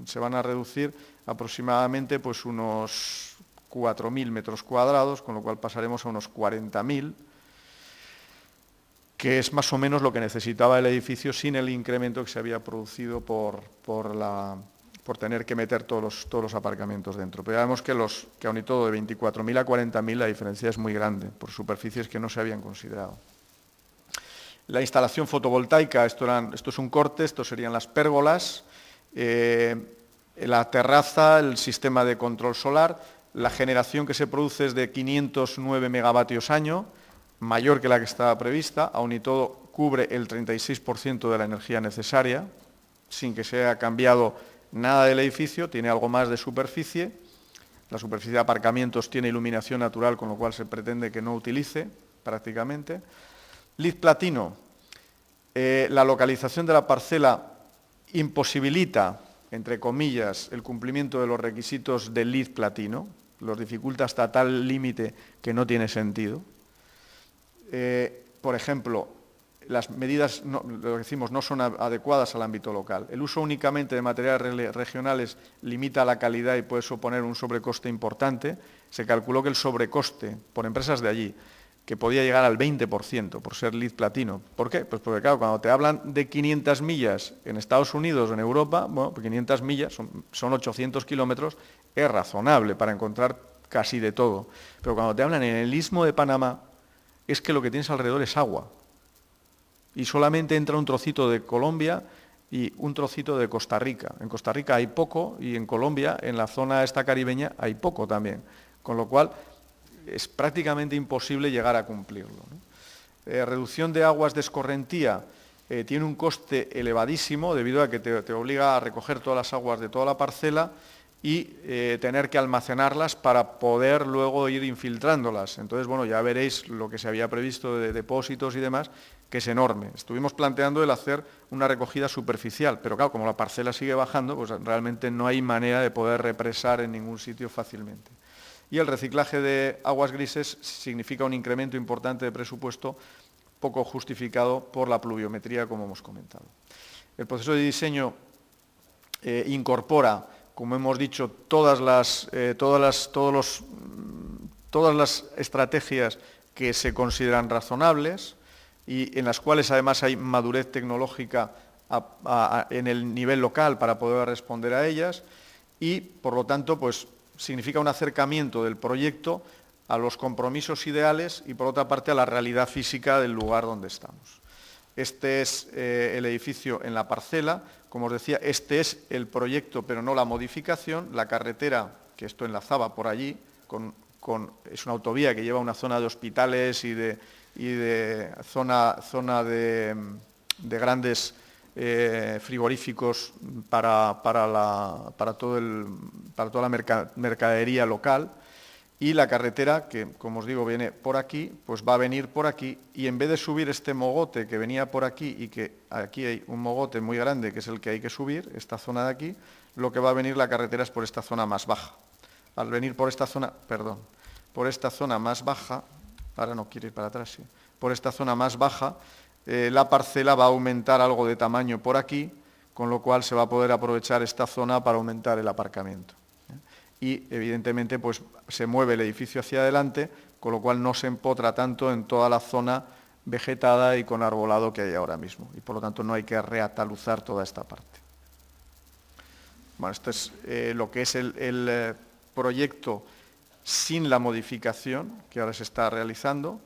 Se van a reducir aproximadamente pues, unos 4.000 metros cuadrados, con lo cual pasaremos a unos 40.000, que es más o menos lo que necesitaba el edificio sin el incremento que se había producido por tener que meter todos los aparcamientos dentro. Pero ya vemos que aun y todo de 24.000 a 40.000 la diferencia es muy grande, por superficies que no se habían considerado. La instalación fotovoltaica, esto es un corte, esto serían las pérgolas, la terraza, el sistema de control solar, la generación que se produce es de 509 megavatios año, mayor que la que estaba prevista, aun y todo cubre el 36% de la energía necesaria, sin que se haya cambiado nada del edificio, tiene algo más de superficie, la superficie de aparcamientos tiene iluminación natural, con lo cual se pretende que no utilice prácticamente. LID platino, la localización de la parcela imposibilita, entre comillas, el cumplimiento de los requisitos del LID platino, los dificulta hasta tal límite que no tiene sentido. Por ejemplo, las medidas, lo que decimos, no son adecuadas al ámbito local. El uso únicamente de materiales regionales limita la calidad y puede suponer un sobrecoste importante. Se calculó que el sobrecoste por empresas de allí, que podía llegar al 20% por ser LID platino. ¿Por qué? Pues porque claro, cuando te hablan de 500 millas en Estados Unidos o en Europa, bueno, pues 500 millas son 800 kilómetros, es razonable para encontrar casi de todo. Pero cuando te hablan en el Istmo de Panamá, es que lo que tienes alrededor es agua. Y solamente entra un trocito de Colombia y un trocito de Costa Rica. En Costa Rica hay poco y en Colombia, en la zona esta caribeña, hay poco también. Con lo cual, es prácticamente imposible llegar a cumplirlo, ¿no? Reducción de aguas de escorrentía tiene un coste elevadísimo debido a que te obliga a recoger todas las aguas de toda la parcela y tener que almacenarlas para poder luego ir infiltrándolas. Entonces, bueno, ya veréis lo que se había previsto de depósitos y demás, que es enorme. Estuvimos planteando el hacer una recogida superficial, pero claro, como la parcela sigue bajando, pues realmente no hay manera de poder represar en ningún sitio fácilmente. Y el reciclaje de aguas grises significa un incremento importante de presupuesto, poco justificado por la pluviometría, como hemos comentado. El proceso de diseño incorpora, como hemos dicho, todas las estrategias que se consideran razonables y en las cuales además hay madurez tecnológica en el nivel local para poder responder a ellas y, por lo tanto, pues significa un acercamiento del proyecto a los compromisos ideales y, por otra parte, a la realidad física del lugar donde estamos. Este es el edificio en la parcela. Como os decía, este es el proyecto, pero no la modificación. La carretera, que esto enlazaba por allí, es una autovía que lleva a una zona de hospitales y de zona de grandes frigoríficos para toda la mercadería local. Y la carretera, que como os digo viene por aquí, pues va a venir por aquí y en vez de subir este mogote que venía por aquí y que aquí hay un mogote muy grande que es el que hay que subir, esta zona de aquí, lo que va a venir la carretera es por esta zona más baja. Al venir por esta zona, por esta zona más baja, ahora no quiero ir para atrás, sí, por esta zona más baja, la parcela va a aumentar algo de tamaño por aquí, con lo cual se va a poder aprovechar esta zona para aumentar el aparcamiento. Y evidentemente pues se mueve el edificio hacia adelante, con lo cual no se empotra tanto en toda la zona vegetada y con arbolado que hay ahora mismo. Y por lo tanto no hay que reataluzar toda esta parte. Bueno, esto es lo que es el proyecto sin la modificación que ahora se está realizando.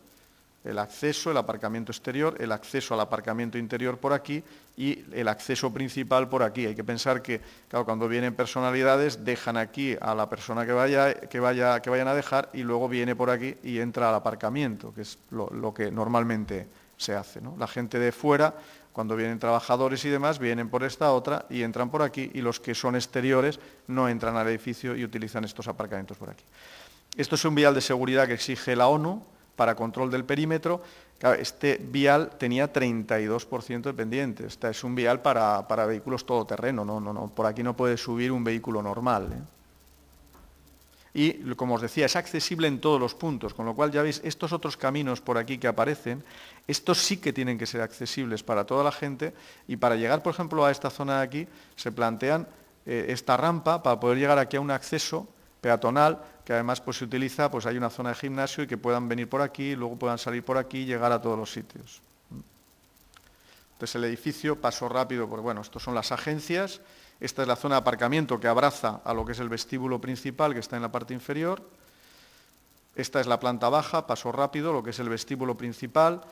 El acceso, el aparcamiento exterior, el acceso al aparcamiento interior por aquí y el acceso principal por aquí. Hay que pensar que, claro, cuando vienen personalidades, dejan aquí a la persona que vayan a dejar y luego viene por aquí y entra al aparcamiento, que es lo que normalmente se hace, ¿no? La gente de fuera, cuando vienen trabajadores y demás, vienen por esta otra y entran por aquí y los que son exteriores no entran al edificio y utilizan estos aparcamientos por aquí. Esto es un vial de seguridad que exige la ONU, para control del perímetro. Claro, este vial tenía 32% de pendiente. Este es un vial para vehículos todoterreno, no, por aquí no puede subir un vehículo normal, ¿eh? Y, como os decía, es accesible en todos los puntos, con lo cual ya veis, estos otros caminos por aquí que aparecen, estos sí que tienen que ser accesibles para toda la gente y para llegar, por ejemplo, a esta zona de aquí, se plantean esta rampa para poder llegar aquí a un acceso peatonal, que además pues, se utiliza, pues hay una zona de gimnasio y que puedan venir por aquí, luego puedan salir por aquí y llegar a todos los sitios. Entonces el edificio, paso rápido, pues bueno, estos son las agencias, esta es la zona de aparcamiento que abraza a lo que es el vestíbulo principal que está en la parte inferior, esta es la planta baja, paso rápido, lo que es el vestíbulo principal,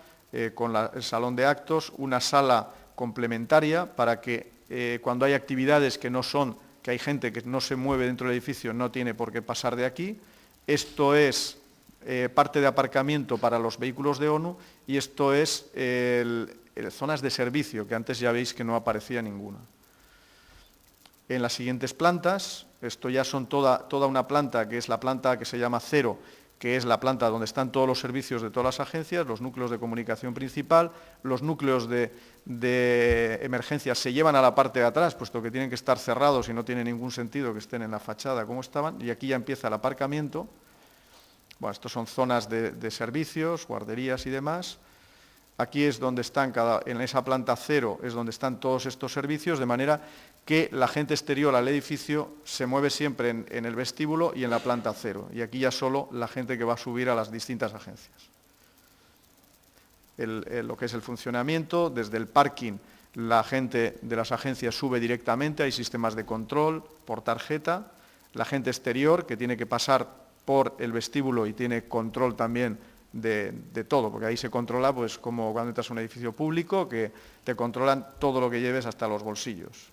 con el salón de actos, una sala complementaria para que cuando hay actividades que no son que hay gente que no se mueve dentro del edificio, no tiene por qué pasar de aquí. Esto es parte de aparcamiento para los vehículos de ONU y esto es zonas de servicio, que antes ya veis que no aparecía ninguna. En las siguientes plantas, esto ya son toda una planta, que es la planta que se llama 0, que es la planta donde están todos los servicios de todas las agencias, los núcleos de comunicación principal, los núcleos de emergencia se llevan a la parte de atrás, puesto que tienen que estar cerrados y no tiene ningún sentido que estén en la fachada como estaban, y aquí ya empieza el aparcamiento. Bueno, estos son zonas de servicios, guarderías y demás. Aquí es donde están, en esa planta 0 es donde están todos estos servicios, de manera que la gente exterior al edificio se mueve siempre en el vestíbulo y en la planta 0. Y aquí ya solo la gente que va a subir a las distintas agencias. Lo que es el funcionamiento, desde el parking, la gente de las agencias sube directamente, hay sistemas de control por tarjeta. La gente exterior, que tiene que pasar por el vestíbulo y tiene control también de todo, porque ahí se controla, pues como cuando entras a un edificio público, que te controlan todo lo que lleves hasta los bolsillos.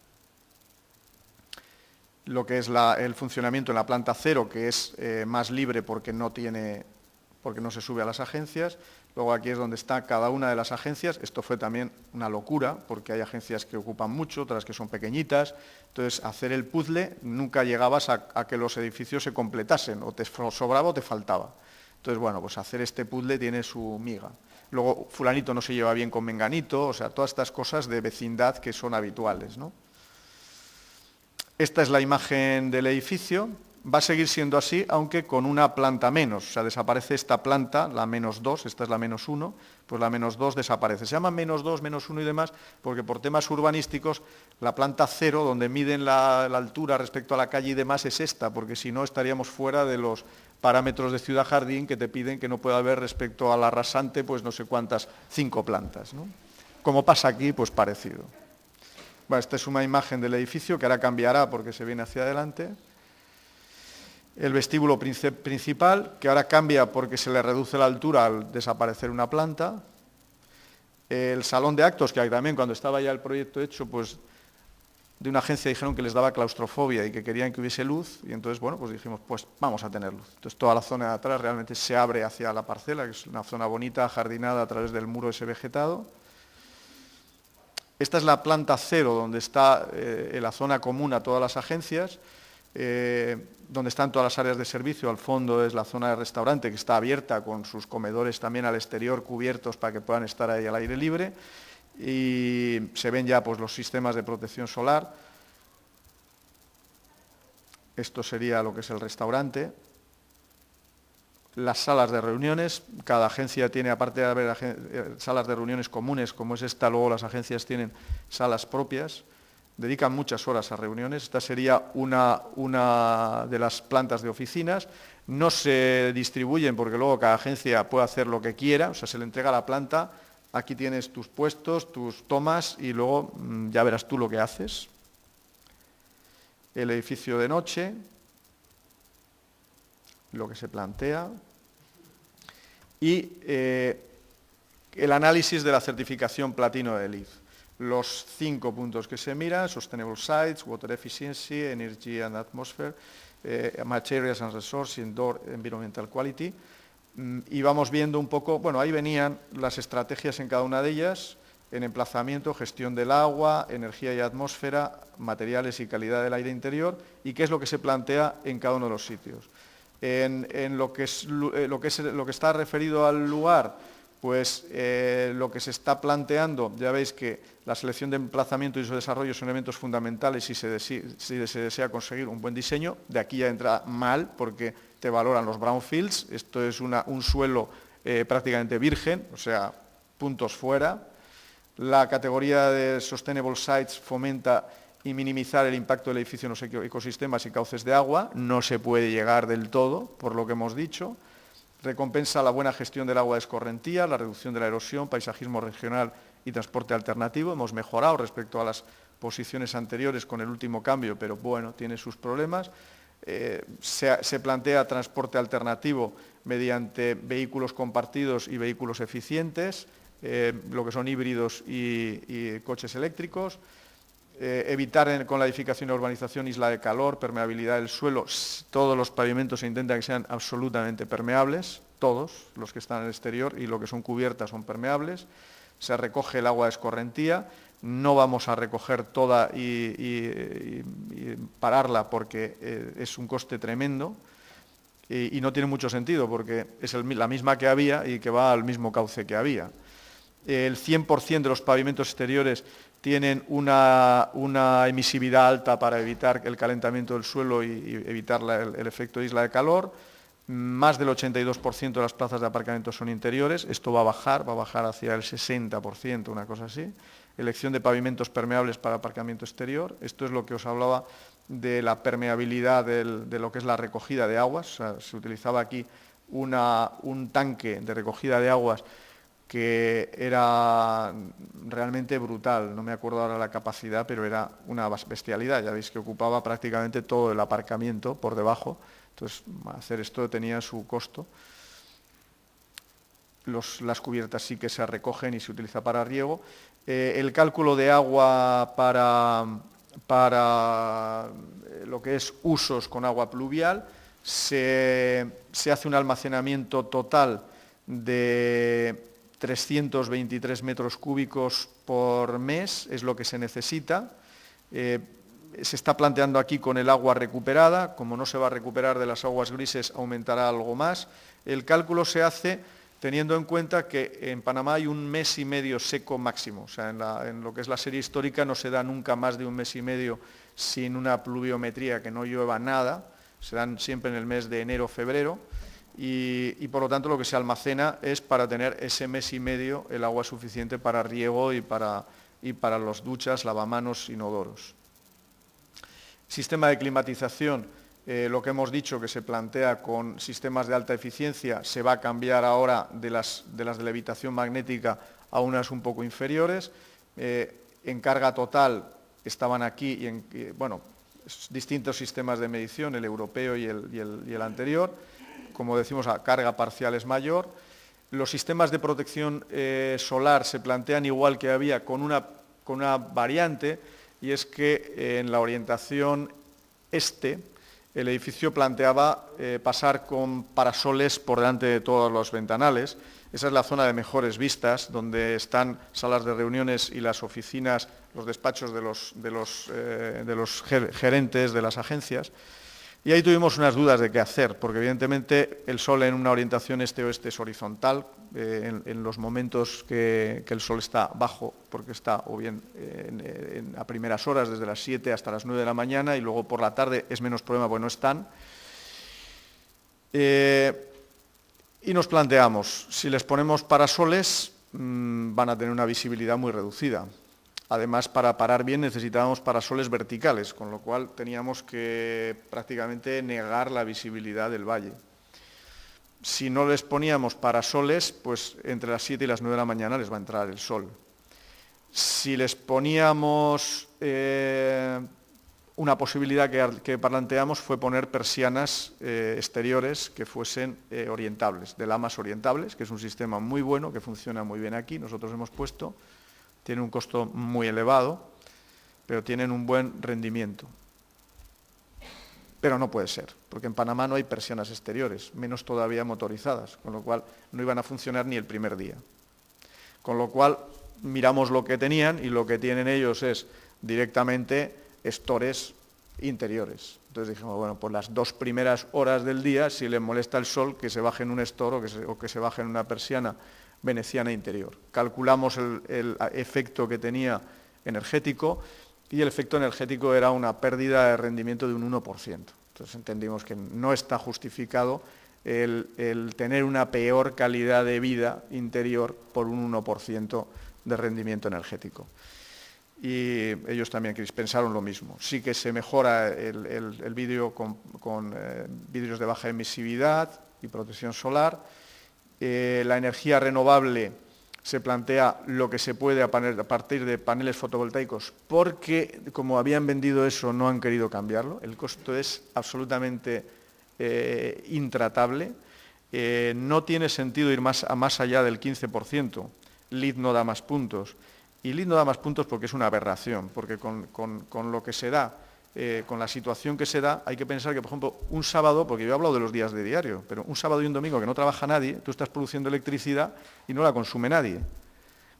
Lo que es el funcionamiento en la planta 0, que es más libre porque no tiene porque no se sube a las agencias. Luego aquí es donde está cada una de las agencias. Esto fue también una locura, porque hay agencias que ocupan mucho, otras que son pequeñitas. Entonces, hacer el puzzle, nunca llegabas a que los edificios se completasen, o te sobraba o te faltaba. Entonces, bueno, pues hacer este puzzle tiene su miga. Luego, fulanito no se lleva bien con menganito, o sea, todas estas cosas de vecindad que son habituales, ¿no? Esta es la imagen del edificio. Va a seguir siendo así, aunque con una planta menos. O sea, desaparece esta planta, la -2, esta es la -1, pues la -2 desaparece. Se llama -2, -1 y demás, porque por temas urbanísticos, la planta 0, donde miden la altura respecto a la calle y demás, es esta, porque si no estaríamos fuera de los parámetros de Ciudad Jardín que te piden que no pueda haber respecto a la rasante, pues no sé cuántas, 5 plantas, ¿no? Como pasa aquí, pues parecido. Bueno, esta es una imagen del edificio que ahora cambiará porque se viene hacia adelante. El vestíbulo principal, que ahora cambia porque se le reduce la altura al desaparecer una planta. El salón de actos, que también cuando estaba ya el proyecto hecho, pues de una agencia dijeron que les daba claustrofobia y que querían que hubiese luz, y entonces, bueno, pues dijimos, pues vamos a tener luz. Entonces toda la zona de atrás realmente se abre hacia la parcela, que es una zona bonita, ajardinada a través del muro ese vegetado. Esta es la planta 0, donde está la zona común a todas las agencias, donde están todas las áreas de servicio. Al fondo es la zona de restaurante, que está abierta con sus comedores también al exterior cubiertos para que puedan estar ahí al aire libre, y se ven ya pues los sistemas de protección solar. Esto sería lo que es el restaurante. Las salas de reuniones, cada agencia tiene, aparte de haber salas de reuniones comunes como es esta, luego las agencias tienen salas propias. Dedican muchas horas a reuniones. Esta sería una de las plantas de oficinas. No se distribuyen porque luego cada agencia puede hacer lo que quiera, o sea, se le entrega la planta, aquí tienes tus puestos, tus tomas y luego ya verás tú lo que haces. El edificio de noche, lo que se plantea, y el análisis de la certificación platino de LEED. Los 5 puntos que se miran: Sustainable Sites, Water Efficiency, Energy and Atmosphere, Materials and Resources, Indoor Environmental Quality. Y vamos viendo un poco, bueno, ahí venían las estrategias en cada una de ellas: en emplazamiento, gestión del agua, energía y atmósfera, materiales y calidad del aire interior, y qué es lo que se plantea en cada uno de los sitios. En lo que está referido al lugar, pues lo que se está planteando, ya veis que la selección de emplazamiento y su desarrollo son elementos fundamentales si se desea conseguir un buen diseño. De aquí ya entra mal, porque te valoran los brownfields. Esto es un suelo prácticamente virgen, o sea, puntos fuera. La categoría de Sustainable Sites fomenta y minimizar el impacto del edificio en los ecosistemas y cauces de agua. No se puede llegar del todo, por lo que hemos dicho. Recompensa la buena gestión del agua de escorrentía, la reducción de la erosión, paisajismo regional y transporte alternativo. Hemos mejorado respecto a las posiciones anteriores con el último cambio, pero bueno, tiene sus problemas. Se plantea transporte alternativo mediante vehículos compartidos y vehículos eficientes, lo que son híbridos y coches eléctricos. Evitar con la edificación y urbanización isla de calor, permeabilidad del suelo. Todos los pavimentos se intenta que sean absolutamente permeables, todos los que están en el exterior, y lo que son cubiertas son permeables. Se recoge el agua de escorrentía. No vamos a recoger toda y pararla porque es un coste tremendo y no tiene mucho sentido porque es la misma que había y que va al mismo cauce que había. El 100% de los pavimentos exteriores tienen una emisividad alta para evitar el calentamiento del suelo y evitar el efecto de isla de calor. Más del 82% de las plazas de aparcamiento son interiores. Esto va a bajar hacia el 60%, una cosa así. Elección de pavimentos permeables para aparcamiento exterior. Esto es lo que os hablaba de la permeabilidad de lo que es la recogida de aguas. O sea, se utilizaba aquí un tanque de recogida de aguas que era realmente brutal. No me acuerdo ahora la capacidad, pero era una bestialidad. Ya veis que ocupaba prácticamente todo el aparcamiento por debajo. Entonces, hacer esto tenía su costo. Las cubiertas sí que se recogen y se utiliza para riego. El cálculo de agua para lo que es usos con agua pluvial, se hace un almacenamiento total de 323 metros cúbicos por mes, es lo que se necesita. Se está planteando aquí con el agua recuperada, como no se va a recuperar de las aguas grises, aumentará algo más. El cálculo se hace teniendo en cuenta que en Panamá hay 1 mes y medio seco máximo, o sea, en lo que es la serie histórica no se da nunca más de 1 mes y medio sin una pluviometría, que no llueva nada, se dan siempre en el mes de enero, febrero, y por lo tanto lo que se almacena es para tener ese mes y medio el agua suficiente para riego y para las duchas, lavamanos, inodoros. Sistema de climatización, lo que hemos dicho que se plantea con sistemas de alta eficiencia, se va a cambiar ahora de las de levitación magnética a unas un poco inferiores. En carga total estaban aquí, distintos sistemas de medición, el europeo y el anterior. Como decimos, a carga parcial es mayor. Los sistemas de protección solar se plantean igual que había con una variante, y es que en la orientación este, el edificio planteaba pasar con parasoles por delante de todos los ventanales. Esa es la zona de mejores vistas, donde están salas de reuniones y las oficinas, los despachos de los gerentes de las agencias. Y ahí tuvimos unas dudas de qué hacer, porque evidentemente el sol en una orientación este-oeste es horizontal, en los momentos que el sol está bajo, porque está o bien a primeras horas, desde las 7 hasta las 9 de la mañana, y luego por la tarde es menos problema porque no están. Y nos planteamos, si les ponemos parasoles, van a tener una visibilidad muy reducida. Además, para parar bien necesitábamos parasoles verticales, con lo cual teníamos que prácticamente negar la visibilidad del valle. Si no les poníamos parasoles, pues entre las 7 y las 9 de la mañana les va a entrar el sol. Si les poníamos, una posibilidad que planteamos fue poner persianas exteriores que fuesen orientables, de lamas orientables, que es un sistema muy bueno, que funciona muy bien aquí, nosotros hemos puesto. Tienen un costo muy elevado, pero tienen un buen rendimiento. Pero no puede ser, porque en Panamá no hay persianas exteriores, menos todavía motorizadas, con lo cual no iban a funcionar ni el primer día. Con lo cual miramos lo que tenían y lo que tienen ellos es directamente estores interiores. Entonces dijimos, bueno, pues las 2 primeras horas del día, si les molesta el sol, que se baje en un estor o que se baje en una persiana veneciana interior. Calculamos el efecto que tenía energético, y el efecto energético era una pérdida de rendimiento de un 1%. Entonces entendimos que no está justificado el tener una peor calidad de vida interior por un 1% de rendimiento energético. Y ellos también pensaron lo mismo. Sí que se mejora el vidrio con vidrios de baja emisividad y protección solar. La energía renovable se plantea lo que se puede a partir de paneles fotovoltaicos, porque como habían vendido eso no han querido cambiarlo. El costo es absolutamente intratable. No tiene sentido ir más allá del 15%. LEED no da más puntos. Y LEED no da más puntos porque es una aberración, porque con lo que se da, con la situación que se da, hay que pensar que, por ejemplo, un sábado, porque yo he hablado de los días de diario, pero un sábado y un domingo que no trabaja nadie, tú estás produciendo electricidad y no la consume nadie.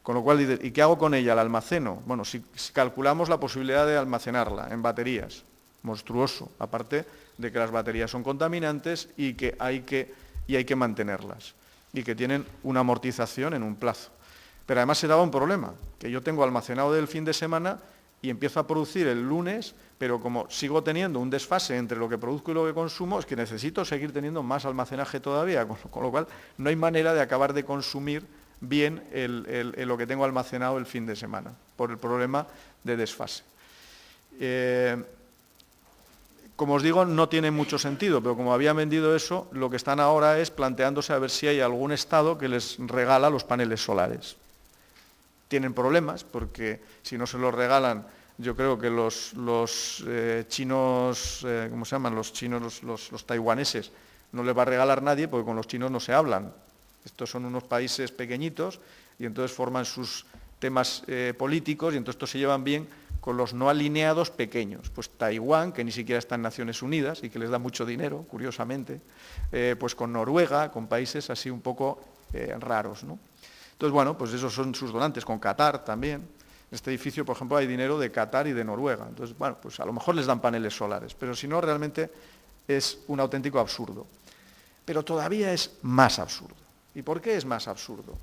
Con lo cual, ¿y qué hago con ella? ¿La almaceno? Bueno, si calculamos la posibilidad de almacenarla en baterías, monstruoso, aparte de que las baterías son contaminantes y que hay que mantenerlas, y que tienen una amortización en un plazo. Pero además se daba un problema, que yo tengo almacenado del fin de semana y empiezo a producir el lunes, pero como sigo teniendo un desfase entre lo que produzco y lo que consumo, es que necesito seguir teniendo más almacenaje todavía, con lo cual no hay manera de acabar de consumir bien lo que tengo almacenado el fin de semana, por el problema de desfase. Como os digo, no tiene mucho sentido, pero como habían vendido eso, lo que están ahora es planteándose a ver si hay algún estado que les regala los paneles solares. Tienen problemas, porque si no se los regalan, yo creo que los chinos, ¿cómo se llaman? Los chinos, los taiwaneses, no les va a regalar nadie, porque con los chinos no se hablan. Estos son unos países pequeñitos y entonces forman sus temas políticos, y entonces estos se llevan bien, con los no alineados pequeños. Pues Taiwán, que ni siquiera está en Naciones Unidas y que les da mucho dinero, curiosamente, pues con Noruega, con países así un poco raros, ¿no? Entonces, bueno, pues esos son sus donantes, con Qatar también. En este edificio, por ejemplo, hay dinero de Qatar y de Noruega. Entonces, bueno, pues a lo mejor les dan paneles solares, pero si no, realmente es un auténtico absurdo. Pero todavía es más absurdo. ¿Y por qué es más absurdo?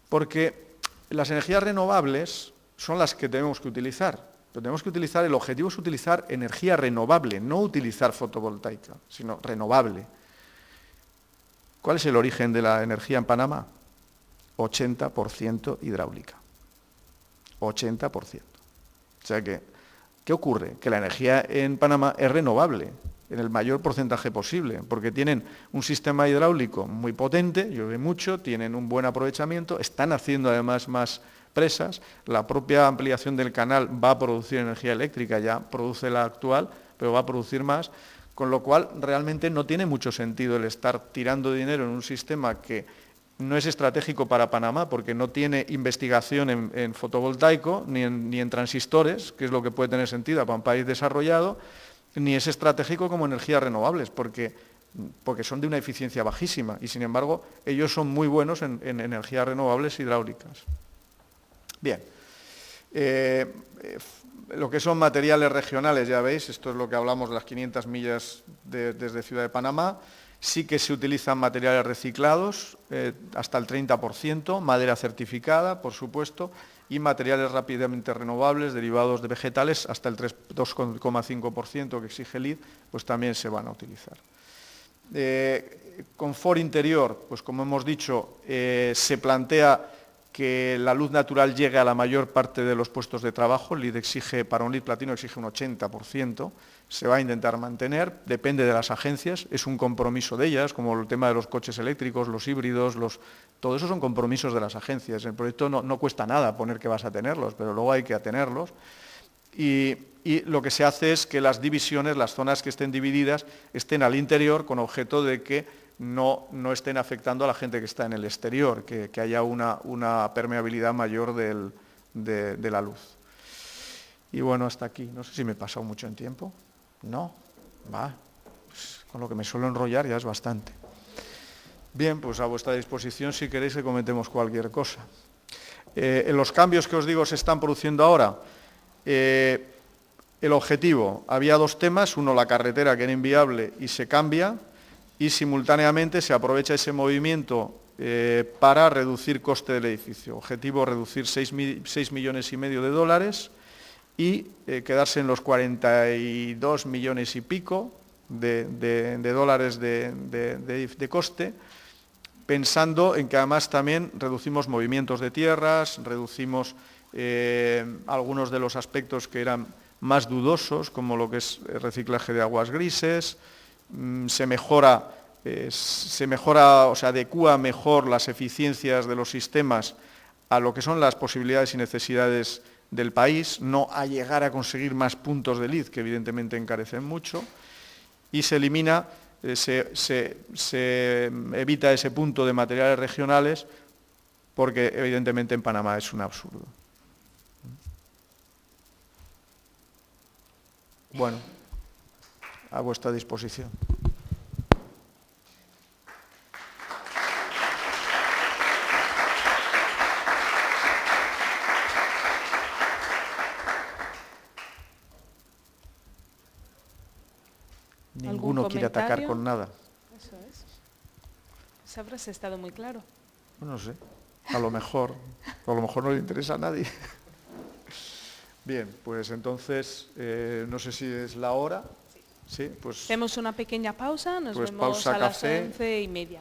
Porque las energías renovables son las que tenemos que utilizar. Pero tenemos que utilizar, el objetivo es utilizar energía renovable, no utilizar fotovoltaica, sino renovable. ¿Cuál es el origen de la energía en Panamá? 80% hidráulica. 80%. O sea que, ¿qué ocurre? Que la energía en Panamá es renovable en el mayor porcentaje posible, porque tienen un sistema hidráulico muy potente, llueve mucho, tienen un buen aprovechamiento, están haciendo además más presas, la propia ampliación del canal va a producir energía eléctrica, ya produce la actual, pero va a producir más, con lo cual realmente no tiene mucho sentido el estar tirando dinero en un sistema que no es estratégico para Panamá porque no tiene investigación en fotovoltaico ni en transistores, que es lo que puede tener sentido para un país desarrollado, ni es estratégico como energías renovables porque son de una eficiencia bajísima y sin embargo ellos son muy buenos en energías renovables hidráulicas. Bien, lo que son materiales regionales, ya veis, esto es lo que hablamos de las 500 millas desde Ciudad de Panamá. Sí que se utilizan materiales reciclados, hasta el 30%, madera certificada, por supuesto, y materiales rápidamente renovables, derivados de vegetales, hasta el 2,5% que exige el LEED, pues también se van a utilizar. Confort interior, pues como hemos dicho, se plantea que la luz natural llegue a la mayor parte de los puestos de trabajo. El LEED exige, para un LEED platino exige un 80%, se va a intentar mantener, depende de las agencias, es un compromiso de ellas, como el tema de los coches eléctricos, los híbridos, todo eso son compromisos de las agencias. El proyecto no cuesta nada poner que vas a tenerlos, pero luego hay que tenerlos. Y lo que se hace es que las divisiones, las zonas que estén divididas, estén al interior con objeto de que no estén afectando a la gente que está en el exterior, que haya una permeabilidad mayor de la luz. Y bueno, hasta aquí. No sé si me he pasado mucho en tiempo. No, va, pues con lo que me suelo enrollar ya es bastante. Bien, pues a vuestra disposición si queréis que comentemos cualquier cosa. En los cambios que os digo se están produciendo ahora, el objetivo, había dos temas, uno la carretera que era inviable y se cambia, y simultáneamente se aprovecha ese movimiento para reducir coste del edificio. Objetivo, reducir 6,5 millones de dólares y quedarse en los 42 millones y pico de dólares de coste, pensando en que además también reducimos movimientos de tierras, reducimos algunos de los aspectos que eran más dudosos, como lo que es el reciclaje de aguas grises, se mejora, o sea, adecúa mejor las eficiencias de los sistemas a lo que son las posibilidades y necesidades del país, no a llegar a conseguir más puntos de LEED, que evidentemente encarecen mucho, y se elimina, se evita ese punto de materiales regionales, porque evidentemente en Panamá es un absurdo. Bueno, a vuestra disposición. Ninguno quiere atacar con nada. Eso es. Esa frase ha estado muy claro. No sé, a lo mejor no le interesa a nadie. Bien, pues entonces, no sé si es la hora. Sí, pues. Hacemos una pequeña pausa, nos pues vemos pausa, a las café. 11:30.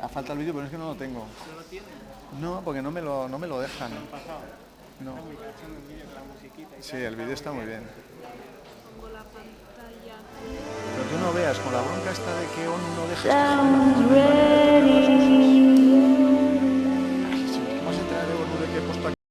Ha falta el vídeo, pero es que no lo tengo. ¿No lo tienes? No, porque no me lo dejan. ¿Han pasado? No. Está muy cachondo el vídeo con la musiquita y Sí, tal. el vídeo está muy bien. Pongo la pantalla. Pero tú no veas, con la bronca esta de que ONU no deja... Sounds red.